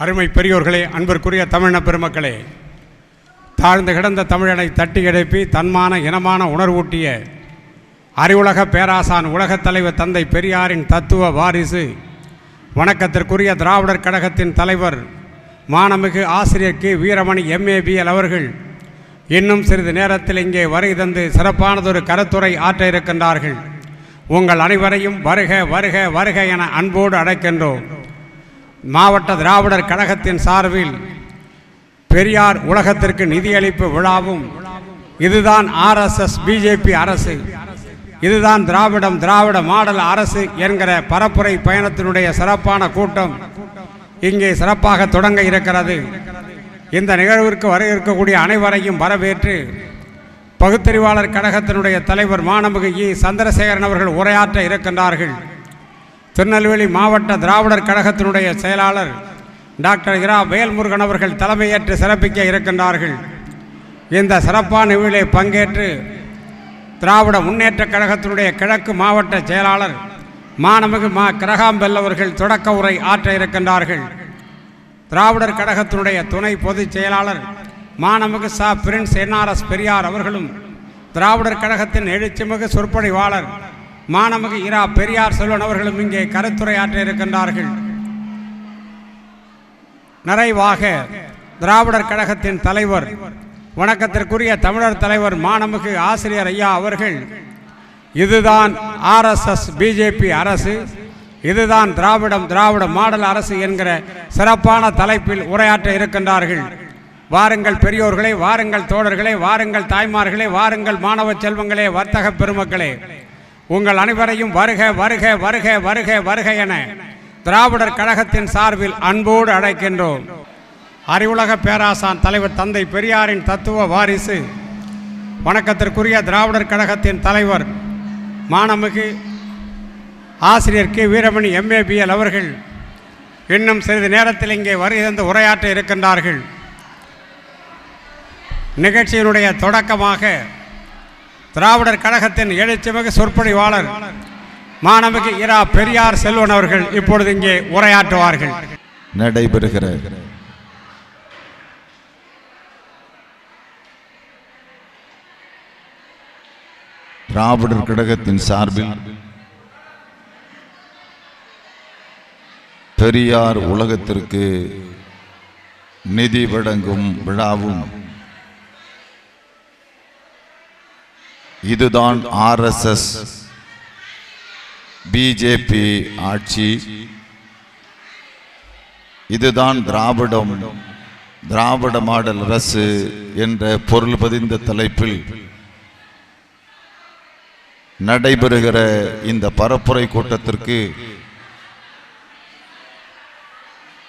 அருமை பெரியோர்களே, அன்பிற்குரிய தமிழின பெருமக்களே, தாழ்ந்து கிடந்த தமிழனை தட்டி எழுப்பி தன்மான இனமான உணர்வூட்டிய அறிவுலக பேராசான் உலகத் தலைவர் தந்தை பெரியாரின் தத்துவ வாரிசு, வணக்கத்திற்குரிய திராவிடர் கழகத்தின் தலைவர் மானமிகு ஆசிரியர் கி வீரமணி MABL அவர்கள் இன்னும் சிறிது நேரத்தில் இங்கே வருகை தந்து சிறப்பானதொரு கருத்துரை ஆற்ற இருக்கின்றார்கள். உங்கள் அனைவரையும் வருக வருக வருக என அன்போடு அழைக்கின்றோம். மாவட்ட திராவிடர் கழகத்தின் சார்பில் பெரியார் உலகத்திற்கு நிதியளிப்பு விழாவும், இதுதான் RSS BJP அரசு, இதுதான் திராவிட மாடல் அரசு என்கிற பரப்புரை பயணத்தினுடைய சிறப்பான கூட்டம் இங்கே சிறப்பாக தொடங்க இருக்கிறது. இந்த நிகழ்விற்கு வர இருக்கக்கூடிய அனைவரையும் வரவேற்று பகுத்தறிவாளர் கழகத்தினுடைய தலைவர் மாண்புமிகு E. சந்திரசேகரன் அவர்கள் உரையாற்ற இருக்கின்றார்கள். திருநெல்வேலி மாவட்ட திராவிடர் கழகத்தினுடைய செயலாளர் டாக்டர் இரா வேல்முருகன் அவர்கள் தலைமையேற்று சிறப்பிக்க இருக்கின்றார்கள். இந்த சிறப்பான நிகழ்விலே பங்கேற்று திராவிட முன்னேற்ற கழகத்தினுடைய கிழக்கு மாவட்ட செயலாளர் மாண்புமிகு கிரகாம்பெல் அவர்கள் தொடக்க உரை ஆற்ற இருக்கின்றார்கள். திராவிடர் கழகத்தினுடைய துணை பொதுச் செயலாளர் மாண்புமிகு பிரின்ஸ் NRS பெரியார் அவர்களும், திராவிடர் கழகத்தின் எழுச்சிமிகு சொற்பொழிவாளர் மாண்புமிகு இரா பெரியார் செல்வன் அவர்களும் இங்கே கருத்துரையாற்ற இருக்கின்றார்கள். நிறைவாக திராவிடர் கழகத்தின் தலைவர், வணக்கத்திற்குரிய தமிழர் தலைவர் மாண்புமிகு ஆசிரியர் ஐயா அவர்கள், இதுதான் RSS BJP அரசு, இதுதான் திராவிட மாடல் அரசு என்கிற சிறப்பான தலைப்பில் உரையாற்ற இருக்கின்றார்கள். வாருங்கள் பெரியோர்களே, வாருங்கள் தோழர்களே, வாருங்கள் தாய்மார்களே, வாருங்கள் மாணவ செல்வங்களே, வர்த்தக பெருமக்களே, உங்கள் அனைவரையும் வருக வருக வருக வருக வருக என திராவிடர் கழகத்தின் சார்பில் அன்போடு அழைக்கின்றோம். அறிவுலக பேராசான் தலைவர் தந்தை பெரியாரின் தத்துவ வாரிசு, வணக்கத்திற்குரிய திராவிடர் கழகத்தின் தலைவர் மாண்புமிகு ஆசிரியர் கி வீரமணி MABL அவர்கள் இன்னும் சிறிது நேரத்தில் இங்கே வருகை உரையாற்ற இருக்கின்றார்கள். நிகழ்ச்சியினுடைய தொடக்கமாக திராவிடர் கழகத்தின் எழுச்சிமிகு சொற்பொழிவாளர் மாண்புமிகு இரா பெரியார் செல்வன் அவர்கள் இப்பொழுது இங்கே உரையாற்றுவார்கள். நடைபெறுகிற திராவிடர் கழகத்தின் சார்பில் பெரியார் உலகத்திற்கு நிதி வழங்கும் விழாவும், இதுதான் RSS BJP ஆட்சி, இதுதான் திராவிட மாடல் அரசு என்ற பொருள் பதிந்த தலைப்பில் நடைபெறுகிற இந்த பரப்புரை கூட்டத்திற்கு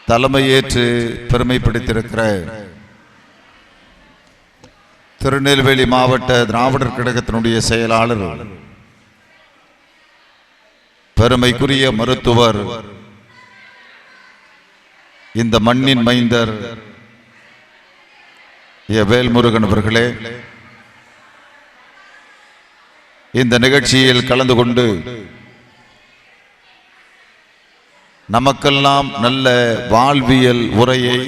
தலைமையேற்று பெருமைப்படுத்தியிருக்கிற திருநெல்வேலி மாவட்ட திராவிடர் கழகத்தினுடைய செயலாளர் பெருமைக்குரிய மருத்துவர், இந்த மண்ணின் மைந்தர் வேல்முருகன் அவர்களே, இந்த நிகழ்ச்சியில் கலந்து கொண்டு நமக்கெல்லாம் நல்ல வாழ்வியல் உரையை,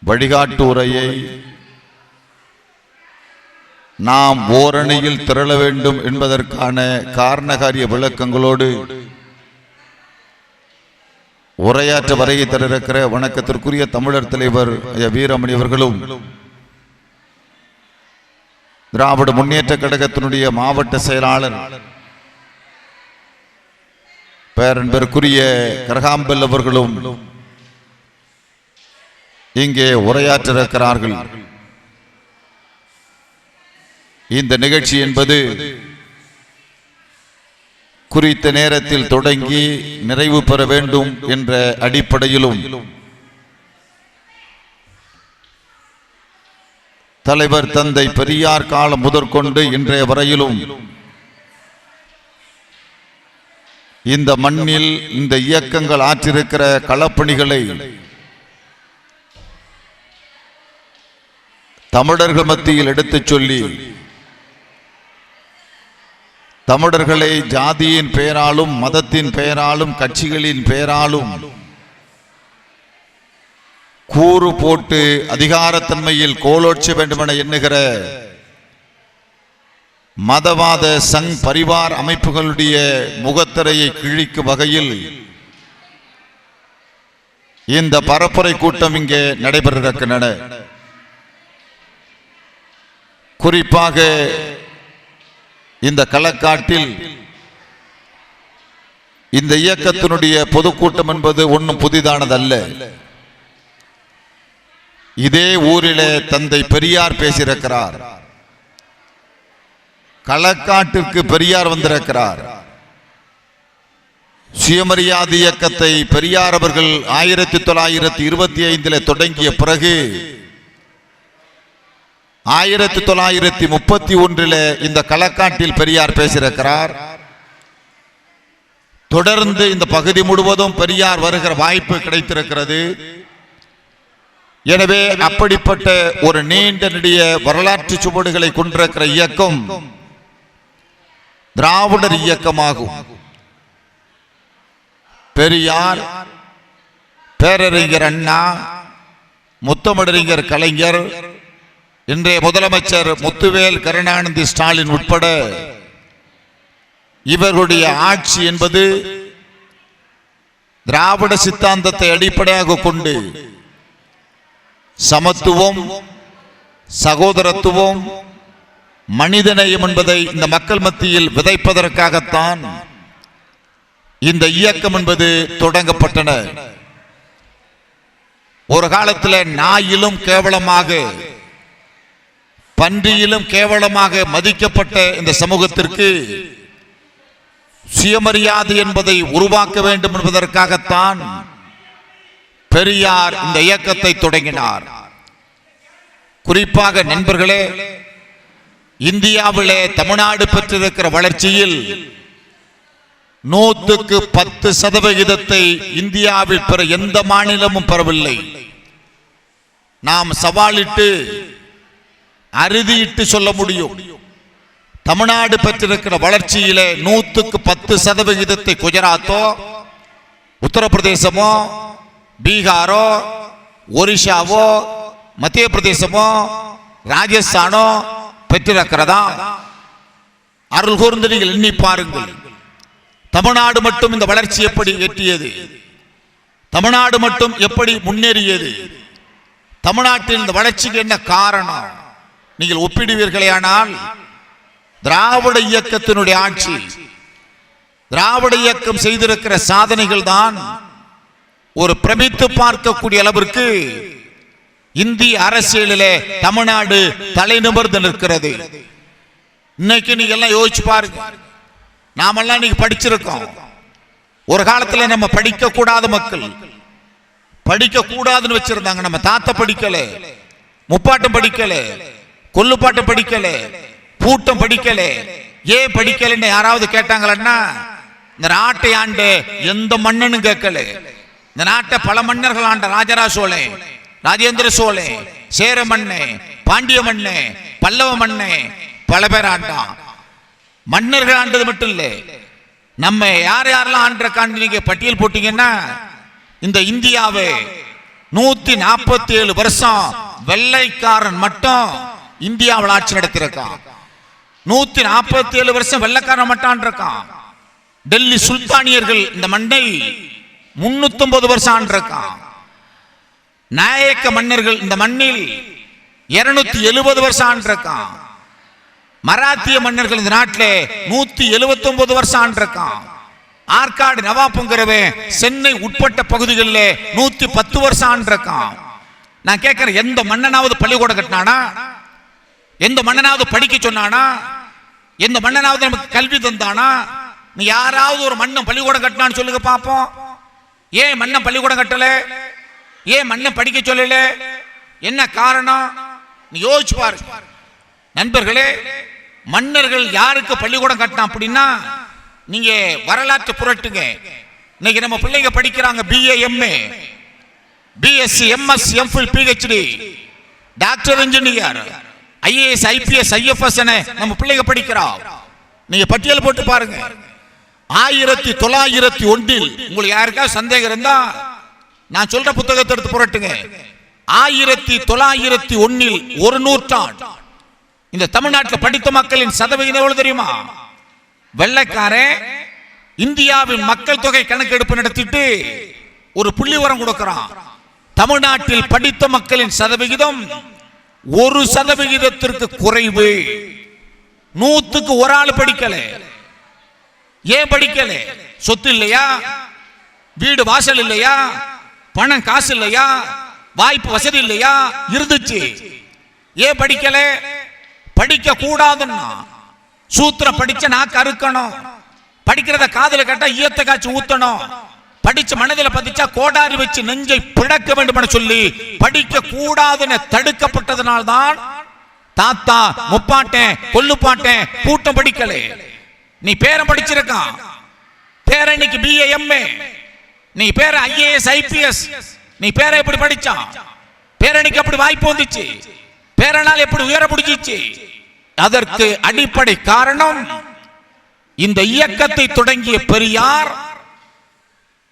வழிகாட்டு உரையை, நாம் ஓரணியில் திரள வேண்டும் என்பதற்கான காரணகாரிய விளக்கங்களோடு உரையாற்ற வருகை தர வணக்கத்திற்குரிய தமிழர் தலைவர் வீரமணி அவர்களும், திராவிட முன்னேற்ற கழகத்தினுடைய மாவட்ட செயலாளர் பேரன்பிற்குரிய கிரகாம்பெல் அவர்களும் இங்கே உரையாற்ற இருக்கிறார்கள். இந்த நிகழ்ச்சி என்பது குறித்த நேரத்தில் தொடங்கி நிறைவு பெற வேண்டும் என்ற அடிப்படையிலும் தலைவர் தந்தை பெரியார் காலம் முதற்கொண்டு இன்றைய வரையிலும் இந்த மண்ணில் இந்த இயக்கங்கள் ஆற்றிருக்கிற களப்பணிகளை தமிழர்கள் மத்தியில் எடுத்துச் சொல்லி தமிழர்களை ஜாதியின் பெயராலும் மதத்தின் பெயராலும் கட்சிகளின் பெயராலும் கூறு போட்டு அதிகாரத்தன்மையில் கோலோட்ச வேண்டுமென எண்ணுகிற மதவாத சங் பரிவார் அமைப்புகளுடைய முகத்திரையை கிழிக்கும் வகையில் இந்த பரப்புரை கூட்டம் இங்கே நடைபெறிருக்கின்றன. குறிப்பாக இந்த களக்காட்டில் இந்த இயக்கத்தினுடைய பொதுக்கூட்டம் என்பது ஒன்றும் புதிதானதல்ல. இதே ஊரிலே தந்தை பெரியார் பேசியிருக்கிறார். களக்காட்டிற்கு பெரியார் வந்திருக்கிறார். சுயமரியாதை இயக்கத்தை பெரியார் அவர்கள் 1925 தொடங்கிய பிறகு 1931 இந்த களக்காட்டில் பெரியார் பேசியிருக்கிறார். தொடர்ந்து இந்த பகுதி முழுவதும் பெரியார் வருகிற வாய்ப்பு கிடைத்திருக்கிறது. எனவே அப்படிப்பட்ட ஒரு நீண்ட நெடிய வரலாற்று சுவடுகளை கொண்டிருக்கிற இயக்கம் திராவிடர் இயக்கமாகும். பெரியார், பேரறிஞர் அண்ணா, முத்தமிழறிஞர் கலைஞர், இன்றைய முதலமைச்சர் முத்துவேல் கருணாநிதி ஸ்டாலின் உட்பட இவர்களுடைய ஆட்சி என்பது திராவிட சித்தாந்தத்தை அடிப்படையாக கொண்டு சமத்துவம், சகோதரத்துவம், மனிதநேயம் என்பதை இந்த மக்கள் மத்தியில் விதைப்பதற்காகத்தான் இந்த இயக்கம் என்பது தொடங்கப்பட்டன. ஒரு காலத்தில் நாயிலும் கேவலமாக, பன்றியிலும் கேவலமாக மதிக்கப்பட்ட இந்த சமூகத்திற்கு சுயமரியாதை என்பதை உருவாக்க வேண்டும் என்பதற்காகத்தான் பெரியார் இந்த இயக்கத்தை தொடங்கினார். குறிப்பாக நண்பர்களே, இந்தியாவிலே தமிழ்நாடு பெற்றிருக்கிற வளர்ச்சியில் 100% இந்தியாவில் பெற எந்த மாநிலமும் பெறவில்லை. நாம் சவாலிட்டு அறுதியிட்டு சொல்ல முடியும். தமிழ்நாடு பெற்றிருக்கிற வளர்ச்சியிலே 110% குஜராத்தோ, உத்தரப்பிரதேசமோ, பீகாரோ, ஒரிஷாவோ, மத்திய பிரதேசமோ, ராஜஸ்தானோ பெற்றிருக்கிறதா? அருள் கூர்ந்து நீங்கள் எண்ணி பாருங்கள். தமிழ்நாடு மட்டும் இந்த வளர்ச்சி எப்படி எட்டியது? தமிழ்நாடு மட்டும் எப்படி முன்னேறியது? தமிழ்நாட்டில் இந்த வளர்ச்சிக்கு என்ன காரணம்? நீங்கள் ஒப்பிடுவீர்களேயானால் திராவிட இயக்கத்தினுடைய ஆட்சி, திராவிட இயக்கம் செய்திருக்கிற சாதனைகள் தான் ஒரு பிரமித்து பார்க்கக்கூடிய அளவிற்கு இந்திய அரசியலிலே தமிழ்நாடு தலைநிமிர்ந்து நிற்கிறது. இன்னைக்கு நீங்க எல்லாம் யோசிச்சு பாருங்க. நாமெல்லாம் இன்னைக்கு படிச்சிருக்கோம். ஒரு காலத்துல நம்ம படிக்க கூடாத மக்கள், படிக்க கூடாதுன்னு வச்சிருந்தாங்க. நம்ம தாத்தா படிக்கல, முப்பாட்டம் படிக்கல, கொல்லுப்பாட்டம் படிக்கல, பூட்டம் படிக்கல. ஏன் படிக்கலன்னு யாராவது கேட்டாங்களா? இந்த நாட்டை ஆண்டு எந்த மன்னனும் கேட்கல. இந்த நாட்டை பல மன்னர்கள் ஆண்ட. ராஜராஜ சோழன், ராஜேந்திர சோழன், சேர மன்னே, பாண்டிய மன்னே, பல்லவ மன்னே, பல பேர் ஆண்டான். மன்னர்கள் ஆண்டது மட்டும் இல்லை, நம்ம யார் யாரெல்லாம் ஆண்டிருக்கான்னு நீங்க பட்டியல் போட்டீங்கன்னா இந்த இந்தியாவை 147 வருஷம் வெள்ளைக்காரன் மட்டும் இந்தியாவில் ஆட்சி நடத்திருக்கான். 147 வருஷம் வெள்ளைக்காரன் மட்டும் இருக்கான். டெல்லி சுல்தானியர்கள் இந்த மண்ணை 350 வருஷம் ஆண்டிருக்கான். நாயக்க மன்னர்கள் இந்த மண்ணில் 270 வருஷம் ஆண்டிருக்கான். மராத்திய மன்னர்கள் இந்த நாட்டிலே 179 வருஷம் ஆண்டிருக்கான். ஆற்காடு நவாப்புங்கிறவன் சென்னை உட்பட்ட பகுதிகளில் 110 வருஷம் ஆண்டிருக்கான். நான் கேட்கிறேன், எந்த மன்னனாவது பள்ளிக்கூடம் கட்டினானா? எந்த மன்னனாவது படிக்க சொன்னானா? எந்த மன்னனாவது நமக்கு கல்வி தந்தானா? நீ யாராவது ஒரு மன்னன் பள்ளிக்கூடம் கட்டினான்னு சொல்லுங்க பாப்போம். ஏன் மன்னன் பள்ளிக்கூடம் கட்டல? ஏன் மன்னன் படிக்க சொல்லல? என்ன காரணம்? நீ யோசிச்சு பாரு நண்பர்களே. மன்னர்கள் யாருக்கு பள்ளிக்கூடம் கட்டினா அப்படின்னா நீங்க வரலாற்று புரட்டுங்க. இன்னைக்கு நம்ம பிள்ளைங்க படிக்கிறாங்க BA, MA, BSc, MS, MPhil, PhD, doctor, engineer, IAS, IPS, IFS நம்ம பிள்ளைங்க படிக்கிறோம். நீங்க பட்டியல் போட்டு பாருங்க. 1901 உங்களுக்கு யாருக்காவது சந்தேகம் இருந்தா நான் சொல்ற புத்தகத்தை எடுத்து புரட்டுங்க. 1901 ஒரு நூற்றாண்டு இந்த தமிழ்நாட்டில் படித்த மக்களின் சதவிகிதம் எவ்வளவு தெரியுமா? வெள்ளைக்காரன் இந்தியாவின் மக்கள் தொகை கணக்கெடுப்பு நடத்திட்டு ஒரு புள்ளிவரம் கொடுக்கிறான். தமிழ்நாட்டில் படித்த மக்களின் சதவிகிதம் 1% குறைவு. 100க்கு ஒரு ஆள் படிக்கல. ஏன் படிக்கல? சொத்து இல்லையா? வீடு வாசல் இல்லையா? பணம் காசு இல்லையா? வாய்ப்பு வசதி இல்லையா? இருந்துச்சு. ஏன் படிக்கல? படிக்க கூடாதுன்னா சூத்திரம் படிச்ச நாக்கு அறுக்கணும். படிக்கிறத காதுல கேட்டா ஈயத்தை காய்ச்சி ஊத்தணும். படிச்ச மனதில் பதிச்சா கோடாரி வச்சு நெஞ்சை பிளக்க வேண்டும் என சொல்லி படிக்க கூடாதுன்னு தடுக்கப்பட்டதனால்தான் தாத்தா முப்பாட்டேன் கொல்லுப்பாட்டேன் கூட்டம் படிக்கல. நீ பேரன் படிச்சிருக்கான், பேரன் இன்னைக்கு BA MA, நீ பேர IAS IPS, நீ பேர எப்படி படிச்சான்? பேரனுக்கு எப்படி வாய்ப்பு வந்துச்சு? பேரனால் எப்படி உயர முடிஞ்சிச்சு? அதற்கு அடிப்படை காரணம் இந்த இயக்கத்தை தொடங்கிய பெரியார்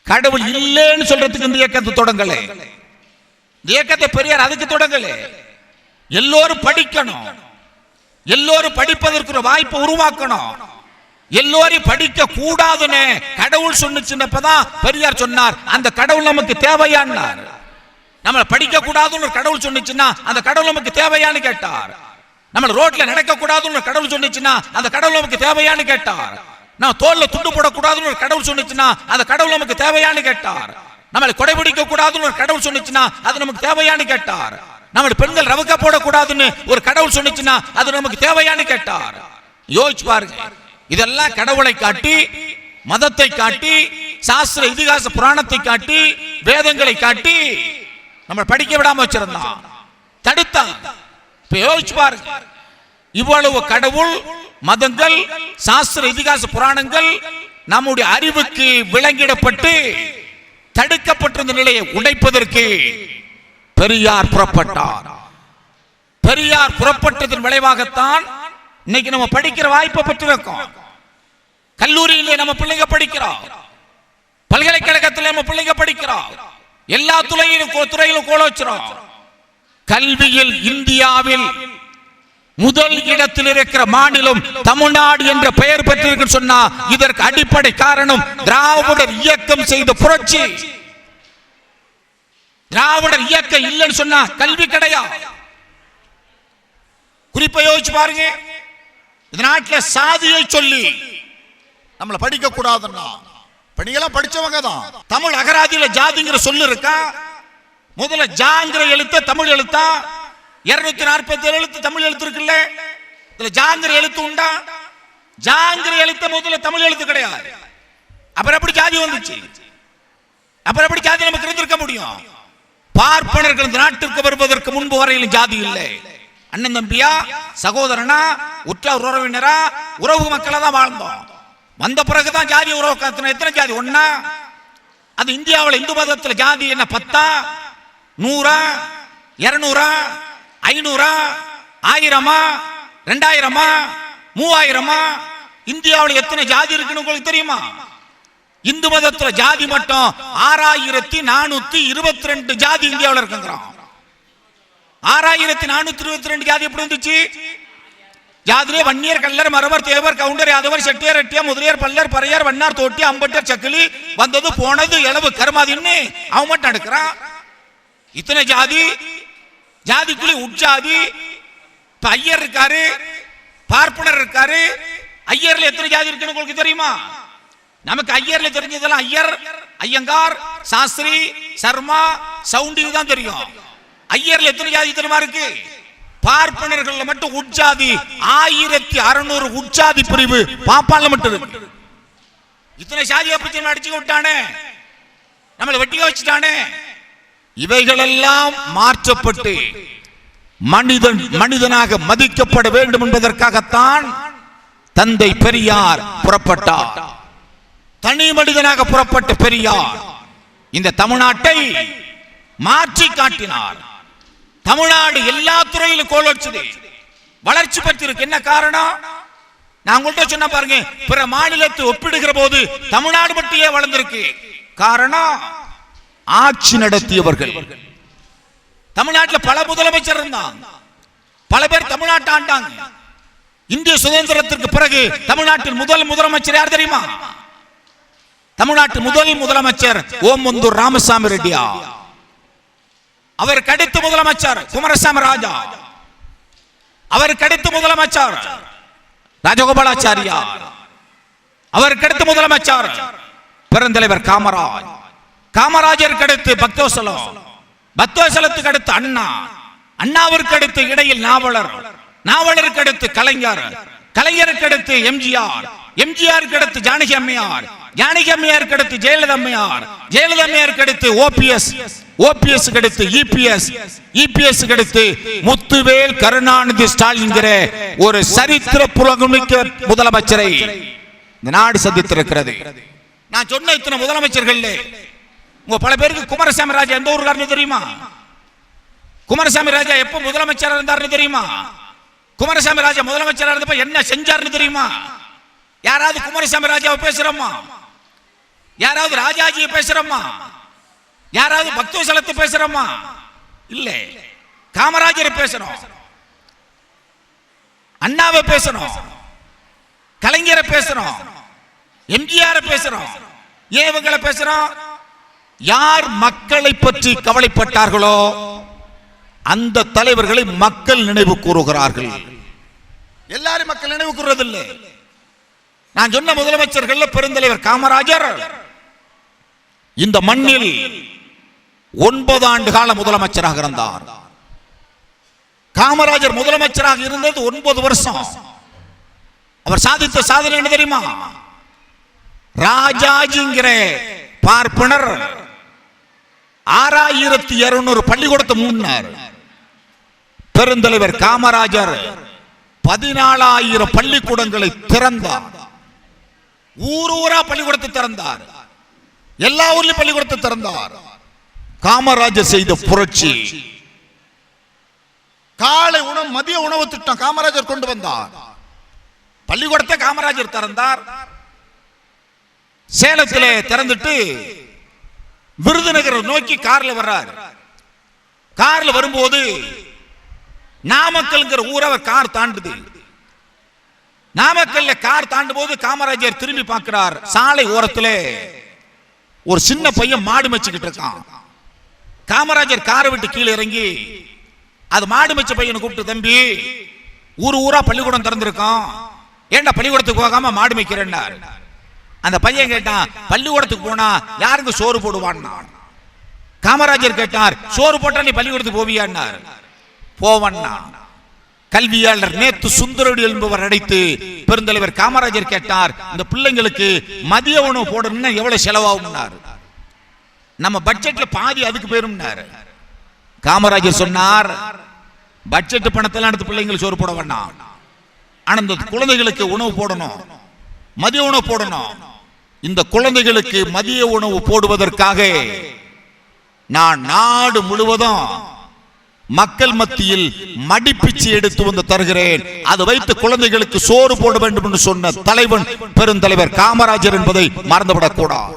கடவுள் இல்லைன்னு சொல்றதுக்கு இந்த இயக்கத்தை தொடங்கல. இந்த இயக்கத்தை பெரியார் அதுக்கு தொடங்கல. எல்லோரும் படிக்கணும், எல்லோரும் படிப்பதற்கு ஒரு வாய்ப்பு உருவாக்கணும், எல்லோரும் படிக்க கூடாதுன்னு கடவுள் சொன்னிச்சுன்னப்பதான் பெரியார் சொன்னார் அந்த கடவுள் நமக்கு தேவையானார். நம்ம படிக்க கூடாதுன்னு கடவுள் சொன்னிச்சுன்னா அந்த கடவுள் நமக்கு தேவையான்னு கேட்டார். நம்ம ரோட்ல நடக்க கூடாதுன்னு கடவுள் சொன்னிச்சுன்னா அந்த கடவுள் நமக்கு தேவையான்னு கேட்டார். நான் தோல்ல துண்டு போடக்கூடாதுன்னு கடவுள் சொன்னிச்சுன்னா அந்த கடவுள் நமக்கு தேவையான்னு கேட்டார். நம்மளை கொடைபிடிக்க கூடாதுன்னு கடவுள் சொன்னிச்சுன்னா அது நமக்கு தேவையான்னு கேட்டார். நம்ம பெண்கள் ரவுக்க போடக்கூடாதுன்னு ஒரு கடவுள் சொன்னிச்சுன்னா அது நமக்கு தேவையான்னு கேட்டார். யோசிச்சு பாருங்க. இதெல்லாம் கடவுளை காட்டி, மதத்தை காட்டி, சாஸ்திர இதிகாச புராணத்தை காட்டி, வேதங்களை காட்டி நம்ம படிக்க விடாம வச்சிருந்தான், தடுத்தான். யோசிச்சு பாருங்க. இவ்வளவு கடவுள், மதங்கள், சாஸ்திர இதிகாச புராணங்கள் நம்முடைய அறிவுக்கு விளங்கிடப்பட்டு தடுக்கப்பட்டிருந்த நிலையை உடைப்பதற்கு பெரியார் புறப்பட்டார். பெரியார் புறப்பட்டதன் விளைவாகத்தான் இன்னைக்கு நம்ம படிக்கிற வாய்ப்பை பெற்றிருக்கோம். கல்லூரியிலே நம்ம பிள்ளைங்க படிக்கிறோம், பல்கலைக்கழகத்தில் நம்ம பிள்ளைங்க படிக்கிறோம், எல்லா துறையிலும் கோல வச்சிரோம். கல்வியில் இந்தியாவில் முதல் இடத்தில் இருக்கிற மாநிலம் தமிழ்நாடு என்ற பெயர் பெற்றிருக்கு சொன்னா இதற்கு அடிப்படை காரணம் திராவிடர் இயக்கம் செய்த புரட்சி. திராவிடர் இயக்கம் இல்லைன்னு சொன்னா கல்வி கிடையாது. குறிப்பா யோசிச்சு பாருங்க. இந்த நாட்டில் சாதியை சொல்லி நம்மள படிக்க கூடாதுன்னா படிக்கலாம், படிச்சவங்க தான். தமிழ் அகராதியில ஜாதிங்கிற சொல்லு இருக்கா? முதல்ல ஜாங்கிற எழுத்து தமிழ் எழுத்தா? 247 எழுத்து தமிழ் எழுத்து இருக்குல்ல, இதுல ஜாங்கிற எழுத்து உண்டா? ஜாங்கிற எழுத்து முதல்ல தமிழ் எழுத்து கிடையாது. அப்புறம் எப்படி ஜாதி வந்துச்சு? அப்புறம் எப்படி ஜாதி நமக்கு இருந்திருக்க முடியும்? பார்ப்பனர்கள் இந்த நாட்டிற்கு வருவதற்கு முன்பு வரையிலும் ஜாதி இல்லை. அண்ணன் தம்பியா, சகோதரனா, உற்றார் உறவினரா, உறவு மக்களா தான் வாழ்ந்தோம். வந்த பிறகுதான் ஜாதி உறவு. எத்தனை ஜாதி? ஒன்னா? அது இந்தியாவில் இந்து மதத்தில் ஜாதி என்ன 10, 100, 200, 500, 1000, 2000, 3000? இந்தியாவில் எத்தனை ஜாதி இருக்குன்னு உங்களுக்கு தெரியுமா? இந்து மதத்தில் ஜாதி மட்டும் 6422 ஜாதி இந்தியாவில் இருக்குங்கிறோம். 6422 ஜாதி எப்படி வந்துச்சு? ஜாதிலே வன்னியர், கல்லர், மரவர், தேவர், கவுண்டர், யாதவர், செட்டியார், ரெட்டியார், முதலியார், பல்லர், பறையார், வண்ணார், தோட்டி, அம்பட்டர், சக்கிலி, வந்தது போனது எளவு கருமாதின்னு அவன் மட்டும் எடுக்கிறான். இத்தனை ஜாதி, ஜாதிக்குள்ளே உட்ஜாதி. இப்ப ஐயர் இருக்காரு, பார்ப்பனர் இருக்காரு. ஐயர்ல எத்தனை ஜாதி இருக்குன்னு உங்களுக்கு தெரியுமா? நமக்கு ஐயர்ல தெரிஞ்சதெல்லாம் ஐயர், ஐயங்கார், சாஸ்திரி, சர்மா, சவுண்டி தான் தெரியும். ஐயர்ல எத்தனை ஜாதி தெரியுமா இருக்கு? பார்ப்பனர்கள் மட்டும் உட்ஜாதி 1600 உட்ஜாதி பிரிவு பாப்பால மட்டும் இருக்கு. இத்தனை ஜாதியை பத்தி அடிச்சு விட்டானே, நம்மளை வெட்டிக்க வச்சுட்டானே. இவைகளெல்லாம் மாற்றப்பட்டு மனிதன் மனிதனாக மதிக்கப்பட வேண்டும் என்பதற்காகத்தான் தந்தை பெரியார் புறப்பட்டார். தனி மனிதனாக புறப்பட்ட பெரியார் இந்த தமிழ்நாட்டை மாற்றி காட்டினார். தமிழ்நாடு எல்லா துறையிலும் கோலோச்சுது, வளர்ச்சி பெற்றிருக்கு. என்ன காரணம்? நான் உங்கள்கிட்ட சொன்ன பாருங்க, பிற மாநிலத்தை ஒப்பிடுகிற போது தமிழ்நாடு மட்டும் வளர்ந்திருக்கு. காரணம் ஆட்சி நடத்தியவர்கள். தமிழ்நாட்டில் பல முதலமைச்சர் இருந்தாங்க, பல பேர் தமிழ்நாட்டை ஆண்டாங்க. இந்திய சுதந்திரத்திற்கு பிறகு தமிழ்நாட்டின் முதல் முதலமைச்சர் யார் தெரியுமா? தமிழ்நாட்டின் முதல் முதலமைச்சர் ஓமந்தூர் ராமசாமி ரெட்டியா. அவருக்கு அடுத்த முதலமைச்சர் குமாரசாமி ராஜா. அவருக்கு அடுத்த முதலமைச்சர் ராஜகோபாலாச்சாரியா. அவருக்கு அடுத்த முதலமைச்சர் பெருந்தலைவர் காமராஜ். காமராஜருக்கு அடுத்து பக்தவசலம். பக்தவசலத்துக்கு அடுத்து அண்ணா. அண்ணாவிற்கு அடுத்து இடையில் நாவலர். நாவலருக்கு அடுத்து கலைஞர். கலைஞருக்கு அடுத்து எம்ஜிஆர். எம்ஜிஆருக்கு அடுத்து ஜானகி அம்மையார். ஜானகி அம்மையாருக்கு அடுத்து ஜெயலலிதா அம்மையார். ஜெயலலிதா அம்மையாருக்கு அடுத்து ஓபிஎஸ். ஓபிஎஸ் அடுத்து இபிஎஸ். இபிஎஸ் அடுத்து முத்துவேல் கருணாநிதி ஸ்டாலின் ஒரு சரித்திர புலமிக்க முதலமைச்சரை இந்த நாடு சந்தித்திருக்கிறது. நான் சொன்ன இத்தனை முதலமைச்சர்கள் உங்க பல பேருக்கு குமாரசாமி ராஜா எந்த ஊருக்காரன்னு தெரியுமா? குமாரசாமி ராஜா எப்ப முதலமைச்சர் இருந்தார்னு தெரியுமா? குமாரசாமி ராஜா முதலமைச்சர் இருந்தப்ப என்ன செஞ்சார்னு தெரியுமா? யாராவது குமாரசாமி ராஜாவை பேசுறோமா? யாராவது ராஜாஜியை பேசுறோமா? யாராவது பக்தவசலத்தை பேசுறோமா? இல்ல. காமராஜரை பேசுறோம், அண்ணாவை பேசுறோம், கலைஞரை பேசுறோம், எம்ஜிஆரை பேசுறோம். ஏன் இவங்களை பேசுறோம்? யார் மக்களை பற்றி கவலைப்பட்டார்களோ அந்த தலைவர்களை மக்கள் நினைவு கூறுகிறார்கள். எல்லாரும் மக்கள் நினைவு கூறுவதில்லை. நான் சொன்ன முதலமைச்சர்கள் பெருந்தலைவர் காமராஜர் இந்த மண்ணில் 9 ஆண்டு கால முதலமைச்சராக இருந்தார். காமராஜர் முதலமைச்சராக இருந்தது 9 வருஷம். அவர் சாதித்த சாதனை என்ன தெரியுமா? ராஜாஜிங்கிற பார்ப்பனர் 6200 பள்ளிக்கூடத்தை மூடினார். பெருந்தலைவர் காமராஜர் 14000 பள்ளிக்கூடங்களை திறந்தார். ஊரூரா பள்ளிக்கூடத்தை திறந்தார். எல்லா ஊர்லயும் பள்ளிக்கூடத்தை திறந்தார். காமராஜர் செய்த புரட்சி. காலை உணவு மதிய உணவு திட்டம் காமராஜர் கொண்டு வந்தார். பள்ளிக்கூடத்தை காமராஜர் திறந்தார். சேலத்திலே திறந்துட்டு விருதுநகர் நோக்கி கார்ல வர்றார். கார்ல வரும்போது நாமக்கல்ங்கிற ஊரை அவர் கார் தாண்டுது. நாமக்கல்ல கார் தாண்டும் போது காமராஜர் திரும்பி பார்க்கிறார். சாலை ஓரத்திலே ஒரு சின்ன பையன் மாடு மேய்ச்சிக்கிட்டு இருக்கான். காமராஜர் காரை விட்டு கீழே இறங்கி அது மாடு மேய்ச்ச பையனை கூப்பிட்டு, தம்பி ஊர் ஊரா பள்ளிக்கூடம் திறந்திருக்கான், ஏண்டா பள்ளிக்கூடத்துக்கு போகாம மாடு மேய்க்கிறேன்னார். அந்த பையன் கேட்டான், பள்ளிக்கூடத்துக்கு போனா யாருங்க சோறு போடுவான்னா? காமராஜர் கேட்டார், சோறு போட்டா நீ பள்ளிக்கூடத்துக்கு போவியான்னார். போவன்னா. கல்வியாளர் நேத்து சுந்தரடி என்பவர் அடைத்து பெருந்தலைவர் காமராஜர் கேட்டார், இந்த பிள்ளைங்களுக்கு மதிய உணவு போடணும்னா எவ்வளவு செலவாகும்னார். நம்ம பட்ஜெட்ல பாதி அதுக்கு போயிரும்னார். காமராஜர் சொன்னார், பட்ஜெட் பணத்தெல்லாம் எடுத்து பிள்ளைங்களுக்கு சோறு போட வேண்டாம், ஆனா இந்த குழந்தைகளுக்கு உணவு போடணும், மதிய உணவு போடணும். இந்த குழந்தைகளுக்கு மதிய உணவு போடுவதற்காக நான் நாடு முழுவதும் மக்கள் மத்தியில் மடிப்பிச்சு எடுத்து வந்து தருகிறேன். அதை வைத்து குழந்தைகளுக்கு சோறு போட வேண்டும் என்று சொன்ன தலைவன் பெருந்தலைவர் காமராஜர் என்பதை மறந்துவிடக்கூடாது.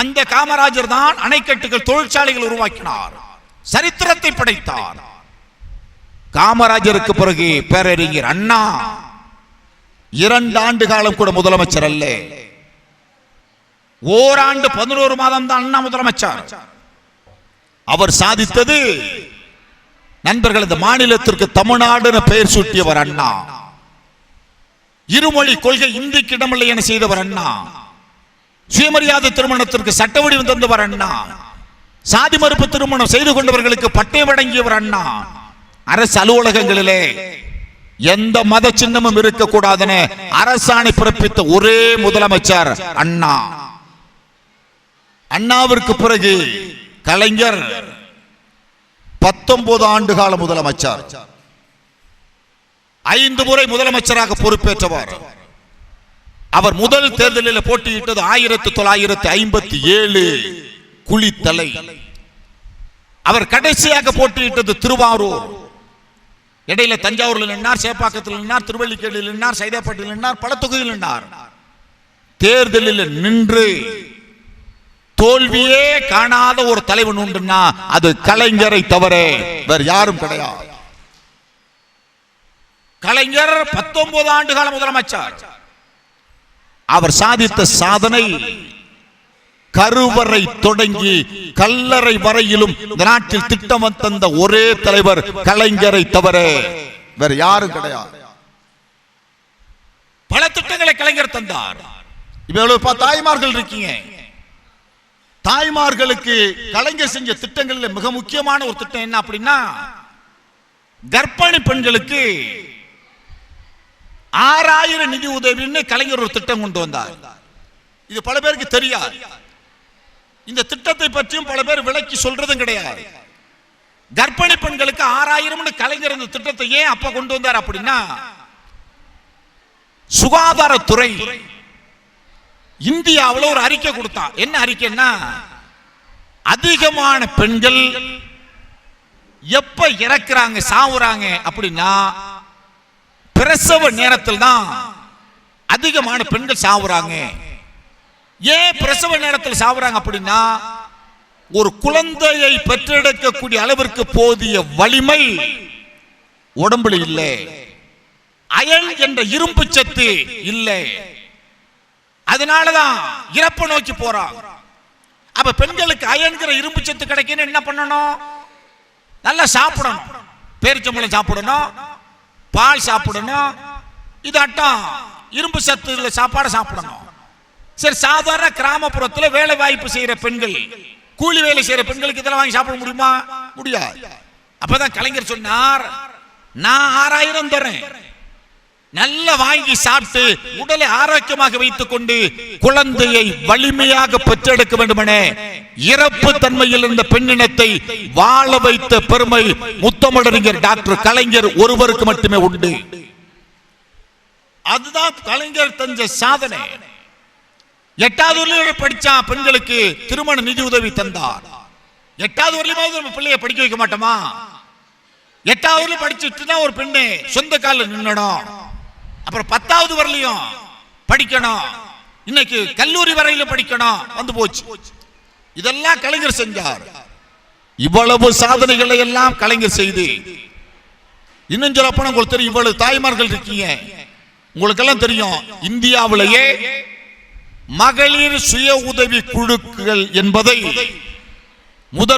அந்த காமராஜர் தான் அணைக்கட்டுகள், தொழிற்சாலைகள் உருவாக்கினார், சரித்திரத்தை படைத்தார். காமராஜருக்கு பிறகு பேரறிஞர் அண்ணா 2 ஆண்டு காலம் கூட முதலமைச்சர் அல்ல, ஓராண்டு 11 மாதம் தான் அண்ணா முதலமைச்சர். அவர் சாதித்தது, நண்பர்கள், இந்த மாநிலத்திற்கு தமிழ்நாடு பெயர் சூட்டியவர் அண்ணா. இருமொழி கொள்கை இந்திக்கு இடமில்லை என செய்தவர் அண்ணா. சுயமரியாதை திருமணத்திற்கு சட்ட வடிவம் தந்தவர் அண்ணா. சாதி மறுப்பு திருமணம் செய்து கொண்டவர்களுக்கு பட்டயம் வழங்கியவர் அண்ணா. அரசு அலுவலகங்களிலே எந்த மத சின்னமும் இருக்கக்கூடாதென அரசாணை பிறப்பித்த ஒரே முதலமைச்சர் அண்ணா. அண்ணாவிற்கு பிறகு கலைஞர் 19 ஆண்டு கால முதலமைச்சர், 5 முறை முதலமைச்சராக பொறுப்பேற்றவர். அவர் முதல் தேர்தலில் போட்டியிட்டது 1957 குளித்தலை. அவர் கடைசியாக போட்டியிட்டது திருவாரூர். இடையில தஞ்சாவூரில் நின்றார், சேப்பாக்கத்தில் நின்றார், திருவள்ளிக்கேணியில் நின்றார், சைதாப்பேட்டையில் நின்றார், பல தொகுதியில் நின்றார். தேர்தலில் நின்று தோல்வியே காணாத ஒரு தலைவன் உண்டுன்னா அது கலைஞரை தவிர வேற யாரும் கிடையாது. கலைஞர் 19 ஆண்டு கால முதலமைச்சர். அவர் சாதித்த சாதனை கருவறை தொடங்கி கல்லறை வரையிலும் இந்த நாட்டில் திட்டம் தந்த ஒரே தலைவர் கலைஞரை தவிர வேற யாரும் கிடையாது. பல திட்டங்களை கலைஞர் தந்தார். இவ்வளவு தாய்மார்கள் இருக்கீங்க, தாய்மார்களுக்கு கலைஞர் செஞ்ச திட்டங்களில் மிக முக்கியமான ஒரு திட்டம் என்ன அப்படின்னா, கர்ப்பிணி பெண்களுக்கு 6000 நிதி உதவின்னு கலைஞர் ஒரு திட்டம் கொண்டு வந்தார். இது பல பேருக்கு தெரியாது. இந்த திட்டத்தை பற்றியும் பல பேர் விளக்கி சொல்றதும் கிடையாது. கர்ப்பிணி பெண்களுக்கு 6000 கலைஞர் இந்த திட்டத்தை ஏன் அப்ப கொண்டு வந்தார் அப்படின்னா, சுகாதாரத்துறை இந்தியாவில் ஒரு அறிக்கை கொடுத்தா. என்ன அறிக்கைன்னா, அதிகமான பெண்கள் எப்ப இறக்குறாங்க சாவுறாங்க அப்படின்னா பிரசவ நேரத்தில் தான் அதிகமான பெண்கள் சாவுறாங்க. ஏன் பிரசவ நேரத்தில் சாவுறாங்க அப்படின்னா, ஒரு குழந்தையை பெற்றெடுக்கக்கூடிய அளவிற்கு போதிய வலிமை உடம்புல இல்லை, அயன் என்ற இரும்பு சத்து இல்லை, அதனாலதான் இறப்பை நோக்கி போறாங்க. அப்ப பெண்களுக்கு அயன்கிற இரும்பு சத்து கிடைக்கணும் என்ன பண்ணணும், நல்லா சாப்பிடணும், பேரிச்சம்பழம் சாப்பிடணும், பால் சாப்பிடணும், இதாட்டம் இரும்பு சத்து உள்ள சாப்பாடு சாப்பிடணும். சரி, சாதாரண கிராமப்புறத்தில் வேலை வாய்ப்பு செய்யற பெண்கள், கூலி வேலை செய்யற பெண்களுக்கு இதெல்லாம் வாங்கி சாப்பிட முடியுமா? முடியாது. அப்பதான் கலைஞர் சொன்னார், நான் 6000 தரேன், நல்ல வாங்கி சாப்பிட்டு உடலை ஆரோக்கியமாக வைத்துக் கொண்டு குழந்தையை வலிமையாக பெற்றெடுக்க வேண்டுமென இறப்பு தன்மையில் இருந்த பெண்ணினத்தை வாழ வைத்த பெருமை முத்தமிழறிஞர் டாக்டர் கலைஞர் ஒருவருக்கு மட்டுமே உண்டு. அதுதான் கலைஞர் தந்த சாதனை. 8வது வரையிலும் படிச்சா பெண்களுக்கு திருமண நிதி உதவி தந்தார். 8வது வரையிலும் நம்ம பிள்ளைய படிக்க வைக்க மாட்டோமா? 8வது படிச்சுட்டுனா ஒரு பெண்ணு சொந்த காலில் நின்னணும். அப்புறம் 10வது வரலையும் படிக்கணும், இன்னைக்கு கல்லூரி வரையிலும் படிக்கணும், வந்து போச்சு. இதெல்லாம் கலைஞர் செஞ்சார். இவ்வளவு சாதனைகளை எல்லாம் கலைஞர் செய்து, இன்னும் சொல்ல போனா உங்களுக்கு தெரியும், இவ்வளவு தாய்மார்கள் இருக்கீங்க, உங்களுக்கெல்லாம் தெரியும், இந்தியாவிலேயே மகளிர் சுய உதவி குழுக்கள் என்பதை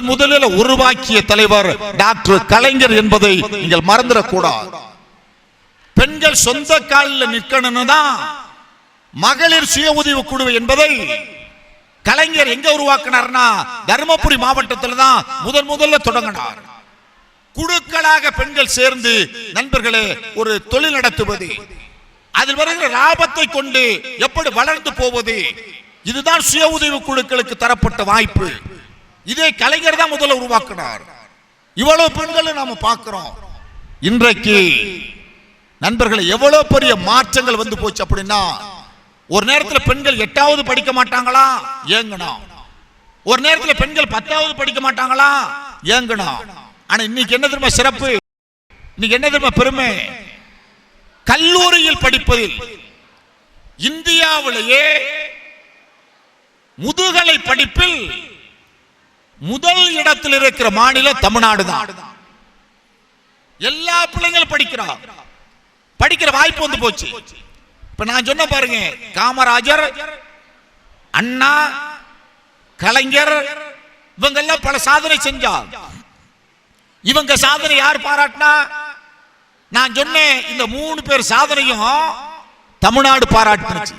முதலில் உருவாக்கிய தலைவர் டாக்டர் கலைஞர் என்பதை நீங்கள் மறந்துடக்கூடாது. பெண்கள் சொந்த காலில் நிற்கணும்னு தான் மகளிர் சுய உதவி குழு என்பதை கலைஞர் எங்க உருவாக்கினார்னா, தர்மபுரி மாவட்டத்தில் தான் முதல்ல தொடங்கினார். குழுக்களாக பெண்கள் சேர்ந்து நண்பர்களே ஒரு தொழில் நடத்துவது, அதில் வருகிற லாபத்தை கொண்டு எப்படி வளர்ந்து போவது, இதுதான் சுய உதவி குழுக்களுக்கு தரப்பட்ட வாய்ப்பு. இதை கலைஞர் தான் முதல்ல உருவாக்கினார். இவ்வளவு பெண்களை நாம பார்க்கிறோம். இன்றைக்கு நண்பர்களை எவ்வளவு பெரிய மாற்றங்கள் வந்து போச்சு அப்படின்னா, ஒரு நேரத்தில் பெண்கள் 8வது படிக்க மாட்டாங்களா, ஏங்கணும். ஒரு நேரத்தில் பெண்கள் 10வது படிக்க மாட்டாங்களா, ஏங்கணும். ஆனா இன்னைக்கு என்ன தெரியுமா சிறப்பு, இன்னைக்கு என்ன தெரியுமா பெருமை, கல்லூரியில் படிப்பதில் இந்தியாவிலேயே முதுகலை படிப்பில் முதல் இடத்தில் இருக்கிற மாநிலம் தமிழ்நாடு தான். எல்லா பிள்ளைங்களும் படிக்கிற வாய்ப்பு வந்து போச்சு. இப்ப நான் சொன்ன பாருங்க, காமராஜர், அண்ணா, கலைஞர் இவங்க எல்லாம் பல சாதனை செஞ்சார். இவங்க சாதனை யார் பாராட்டினா, நான் சொன்னேன் இந்த 3 பேர் சாதனையும் தமிழ்நாடு பாராட்டுச்சு,